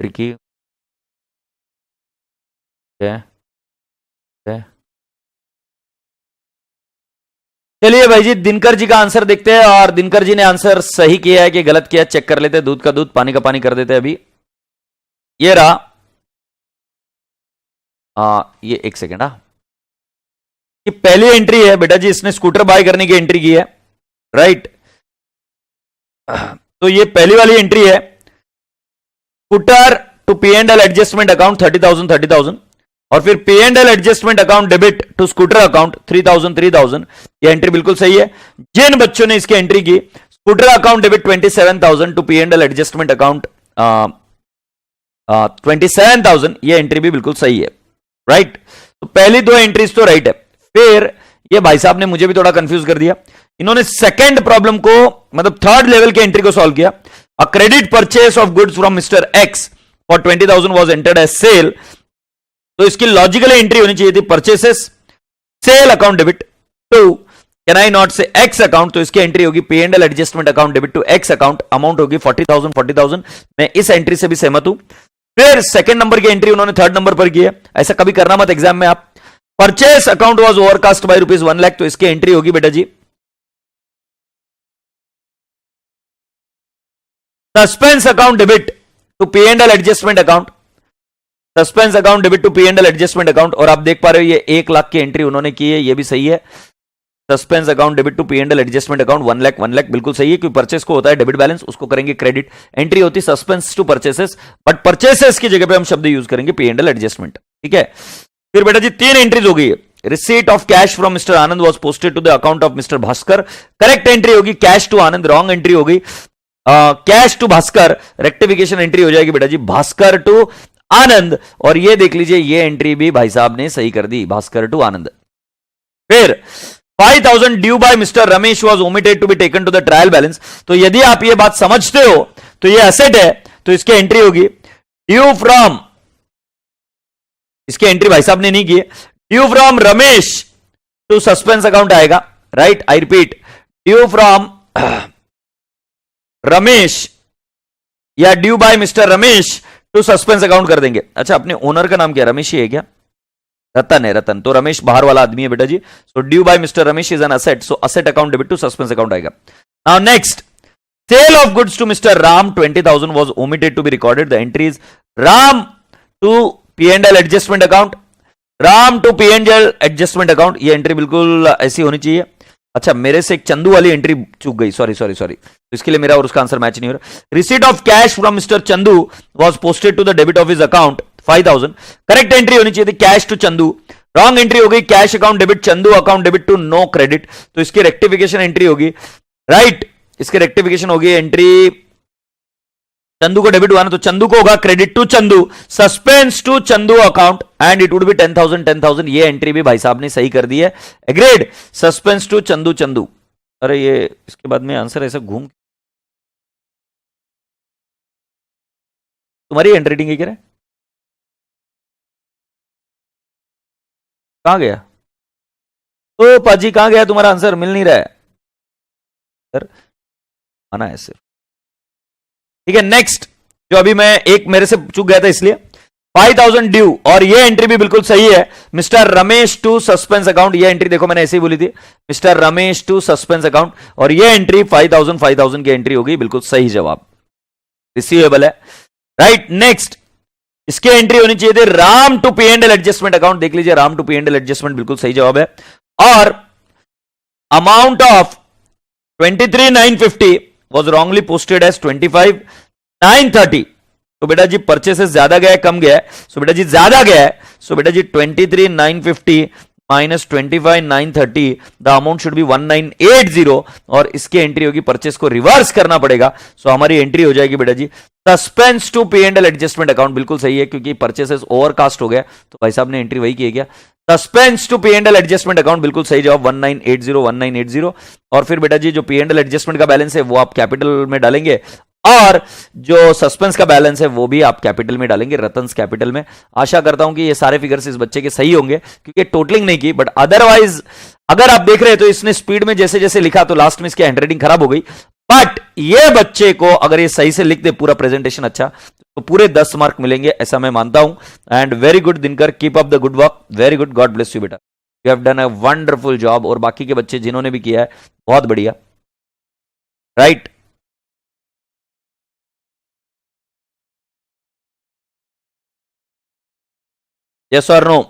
ट्रिकी है, है। चलिए भाई जी, दिनकर जी का आंसर देखते हैं, और दिनकर जी ने आंसर सही किया है कि गलत किया, चेक कर लेते हैं। दूध का दूध, पानी का पानी कर देते हैं अभी। ये रहा, ये एक सेकेंड। ये पहली एंट्री है बेटा जी, इसने स्कूटर बाय करने की एंट्री की है, राइट। तो ये पहली वाली एंट्री है, scooter to P and L adjustment account 30,000 और फिर P and L adjustment account debit to scooter account 3,000। ये एंट्री बिल्कुल सही है। जिन बच्चों ने इसकी एंट्री की, scooter account debit 27,000 to P and L adjustment account 27,000, ये एंट्री भी बिल्कुल सही है, राइट। तो पहली दो एंट्रीज तो राइट है। फिर ये भाई साहब ने मुझे भी थोड़ा कंफ्यूज कर दिया, इन्होंने सेकंड प्रॉब्लम को, मतलब थर्ड लेवल की एंट्री को सॉल्व किया। A credit purchase of goods from Mister X for 20,000 was entered as sale. तो इसकी लॉजिकल एंट्री होनी चाहिए थी purchases sale account debit to, can I not say X account. तो इसकी एंट्री होगी P and L adjustment account debit to X account, amount होगी 40,000। मैं इस एंट्री से भी सहमत हूं। फिर सेकंड नंबर की एंट्री उन्होंने थर्ड नंबर पर की है, ऐसा कभी करना मत एग्जाम में आप। Purchase account was overcast by ₹1 lakh, तो इसकी एंट्री होगी बेटा जी suspense account debit to P and L adjustment account, suspense account debit to P and L adjustment account. और आप देख पा रहे हो ये 1 लाख की एंट्री उन्होंने की है, ये भी सही है। Suspense account debit to P and L adjustment account 1 lakh बिल्कुल सही है, क्योंकि परचेस को होता है डेबिट बैलेंस, उसको करेंगे क्रेडिट। एंट्री होती suspense to purchases, but purchases की जगह पे हम शब्द यूज करेंगे पी एंड एल एडजस्टमेंट, ठीक है। फिर बेटा जी 3 एंट्रीज हो गई है। Receipt of cash from mister Anand was posted to the account of mister Bhaskar, correct entry होगी cash to Anand, wrong entry होगी cash to Bhaskar, rectification entry हो जाएगी बेटा जी भास्कर टू आनंद। और ये देख लीजिए, ये एंट्री भी भाई साहब ने सही कर दी, भास्कर टू आनंद। फिर 5,000 due by mister Ramesh was omitted to be taken to the trial balance. तो यदि आप ये बात समझते हो तो ये एसेट है, तो इसकी एंट्री होगी ड्यू फ्रॉम, इसकी एंट्री भाई साहब ने नहीं की है, due from Ramesh to suspense account आएगा, right. I repeat, due from Ramesh या due by mister Ramesh to suspense account कर देंगे। अच्छा, अपने ओनर का नाम क्या, रमेश ही है क्या? रतन है, रतन। तो रमेश बाहर वाला आदमी है बेटा जी। So due by mister Ramesh is an asset, so asset account debit to suspense account आएगा। Now next, sale of goods to mister Ram 20,000 was omitted to be recorded. The entry is Ram to P&L adjustment account, Ram to P&L adjustment account. ये entry बिल्कुल ऐसी होनी चाहिए। अच्छा, मेरे से एक चंदू वाली एंट्री चूक गई, सॉरी सॉरी सॉरी, तो इसके लिए मेरा और उसका आंसर मैच नहीं हो रहा। Receipt of cash from Mister Chandu was posted to the debit of his account 5,000। Correct entry होनी चाहिए थी cash to Chandu, wrong entry हो गई cash account debit Chandu account debit to no credit. तो इसकी रेक्टिफिकेशन एंट्री होगी, राइट, इसकी रेक्टिफिकेशन होगी एंट्री, चंदू को डेबिट हुआ ना तो चंदू को होगा credit to Chandu, suspense to Chandu account and it would B 10,000। ये एंट्री भी भाई साहब ने सही कर दी है, agreed. Suspense to Chandu Chandu. अरे ये इसके बाद में आंसर ऐसा घूम, तुम्हारी हैंड राइटिंग है क्या? कहां गया ओ पाजी, कहां गया तुम्हारा आंसर? मिल नहीं रहा है सर, आना है सिर्फ। ठीक है, नेक्स्ट, जो अभी मैं एक मेरे से चूक गया था इसलिए 5,000 ड्यू, और ये एंट्री भी बिल्कुल सही है, Mister Ramesh to suspense account. ये एंट्री देखो मैंने ऐसे ही बोली थी, Mister Ramesh to suspense account, और ये एंट्री 5,000 की एंट्री होगी, बिल्कुल सही जवाब, रिसीवेबल है, राइट। नेक्स्ट, इसकी एंट्री होनी चाहिए थी Ram to P&L adjustment account. देख लीजिए, राम टू P&L एडजस्टमेंट बिल्कुल सही जवाब है। और amount of 23,950 was wrongly posted as 25,930। तो बेटा जी परचेसेस ज्यादा गया है कम गया है? सो बेटा जी ज्यादा गया है, सो बेटा जी 23,950 minus 25,930, the amount should be 1980, और इसकी एंट्री होगी, परचेस को रिवर्स करना पड़ेगा। सो हमारी एंट्री हो जाएगी बेटा जी suspense to P&L adjustment account. बिल्कुल सही है, क्योंकि परचेसेस ओवरकास्ट हो गया, तो भाई साहब ने एंट्री वही की गया, suspense to P&L adjustment account, बिल्कुल सही जवाब 1980। और फिर बेटा जी जो P&L एडजस्टमेंट का बैलेंस है वो आप कैपिटल में डालेंगे, और जो सस्पेंस का बैलेंस है वो भी आप कैपिटल में डालेंगे, रतन्स कैपिटल में। आशा करता हूं कि ये सारे फिगर्स इस बच्चे के सही होंगे, क्योंकि टोटलिंग नहीं की, बट अदरवाइज अगर आप देख रहे हैं तो इसने स्पीड में जैसे जैसे लिखा तो लास्ट में इसकी हैंडराइटिंग खराब हो गई। बट ये बच्चे को अगर ये सही से लिख दे पूरा प्रेजेंटेशन अच्छा, तो पूरे 10 मार्क मिलेंगे, ऐसा मैं मानता हूं। And very good Dinkar, keep up the good work, very good, God bless you बेटा, you have done a wonderful job. और बाकी के बच्चे जिन्होंने भी किया है बहुत बढ़िया, राइट। यस और नो?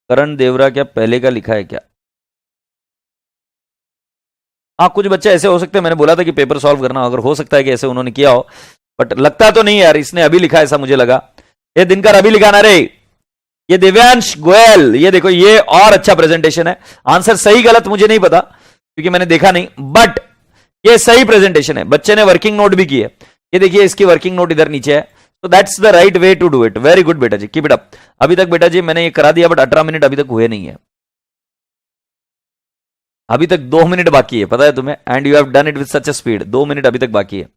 करण देवरा क्या पहले का लिखा है क्या? हाँ, कुछ बच्चे ऐसे हो सकते हैं, मैंने बोला था कि पेपर सॉल्व करना, अगर हो सकता है कि ऐसे उन्होंने किया हो, बट लगता तो नहीं यार, इसने अभी लिखा ऐसा मुझे लगा। ये दिनकर अभी लिखा ना रे, ये दिव्यांश गोयल, ये देखो, ये और अच्छा प्रेजेंटेशन है। आंसर सही गलत मुझे नहीं पता क्योंकि मैंने देखा नहीं, बट ये सही प्रेजेंटेशन है। बच्चे ने वर्किंग नोट भी की है, ये देखिए इसकी वर्किंग नोट इधर नीचे है, तो that's the right way to do it. Very good बेटा जी, कीप इट अप। अभी तक बेटा जी मैंने ये करा दिया, बट 18 मिनट अभी तक हुए नहीं है, अभी तक 2 मिनट बाकी है, पता है तुम्हें, and you have done it with such a speed. 2 minute अभी तक बाकी है।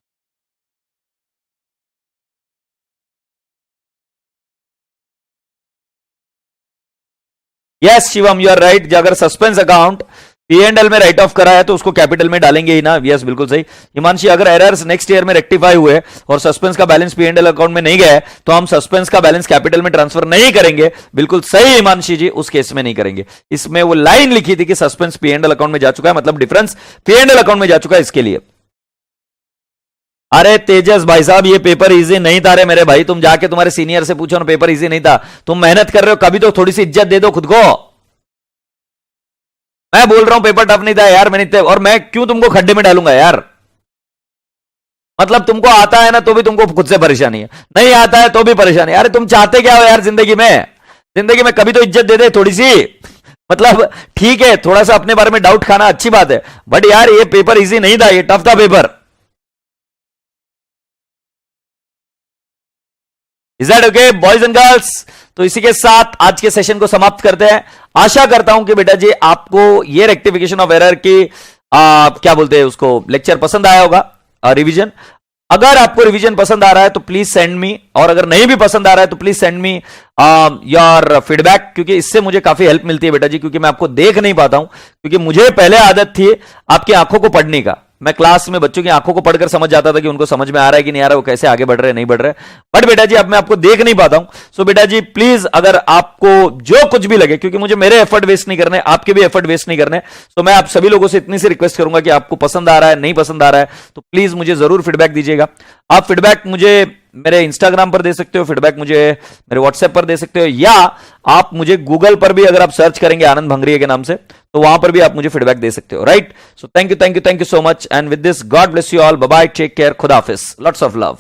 Yes Shivam, you are right. अगर सस्पेंस अकाउंट P&L में राइट ऑफ करा है तो उसको कैपिटल में डालेंगे ही ना। यस बिल्कुल सही। हिमांशी, अगर एरर्स नेक्स्ट ईयर में रेक्टिफाई हुए और सस्पेंस का बैलेंस P&L अकाउंट में नहीं गया है तो हम सस्पेंस का बैलेंस कैपिटल में ट्रांसफर नहीं करेंगे। बिल्कुल सही हिमांशी जी, उस केस में नहीं करेंगे। इसमें वो लाइन लिखी थी कि सस्पेंस P&L अकाउंट में जा चुका है, मतलब डिफरेंस P&L अकाउंट में जा चुका है, इसके लिए। अरे तेजस भाई साहब, ये पेपर इजी नहीं था रे मेरे भाई, तुम जाके तुम्हारे सीनियर से पूछो ना, पेपर इजी नहीं था। तुम मेहनत कर रहे हो, कभी तो थोड़ी सी इज्जत दे दो खुद को। मैं बोल रहा हूं पेपर टफ नहीं था यार, मैंने, और मैं क्यों तुमको खड्डे में डालूंगा यार? मतलब तुमको आता है ना तो भी तुमको खुद से परेशानी है, नहीं आता है तो भी परेशानी है। अरे तुम चाहते क्या हो यार जिंदगी में? जिंदगी में कभी तो इज्जत दे दे थोड़ी सी। मतलब ठीक है, थोड़ा सा अपने बारे में डाउट खाना अच्छी बात है, बट यार ये पेपर इजी नहीं था, ये टफ था paper. Is that okay boys and girls? तो इसी के साथ आज के सेशन को समाप्त करते हैं। आशा करता हूं कि बेटा जी आपको ये रेक्टिफिकेशन ऑफ एरर की क्या बोलते हैं उसको, लेक्चर पसंद आया होगा, रिवीजन। अगर आपको रिवीजन पसंद आ रहा है तो प्लीज सेंड मी, और अगर नहीं भी पसंद आ रहा है तो please send me your feedback, क्योंकि इससे मुझे काफी हेल्प मिलती है बेटा जी, क्योंकि मैं आपको देख नहीं पाता हूं, क्योंकि मुझे पहले आदत थी आपकी आंखों को पढ़ने का, मैं क्लास में बच्चों की आंखों को पढ़कर समझ जाता था कि उनको समझ में आ रहा है कि नहीं आ रहा है, वो कैसे आगे बढ़ रहे हैं नहीं बढ़ रहे। बट बेटा जी अब मैं आपको देख नहीं पाता हूं, सो बेटा जी प्लीज अगर आपको जो कुछ भी लगे, क्योंकि मुझे मेरे एफर्ट वेस्ट नहीं करने, आपके भी एफर्ट वेस्ट नहीं करने, तो मैं आप सभी लोगों से इतनी सी रिक्वेस्ट करूंगा कि आपको पसंद आ रहा है नहीं पसंद आ रहा है तो प्लीज मुझे जरूर फीडबैक दीजिएगा। आप फीडबैक मुझे मेरे इंस्टाग्राम पर दे सकते हो, फीडबैक मुझे मेरे व्हाट्सएप पर दे सकते हो, या आप मुझे गूगल पर भी अगर आप सर्च करेंगे आनंद भंगरिया के नाम से तो वहां पर भी आप मुझे फीडबैक दे सकते हो, right. So thank you so much and with this God bless you all, bye bye, take care, खुदा हाफिज, लॉट्स ऑफ लव।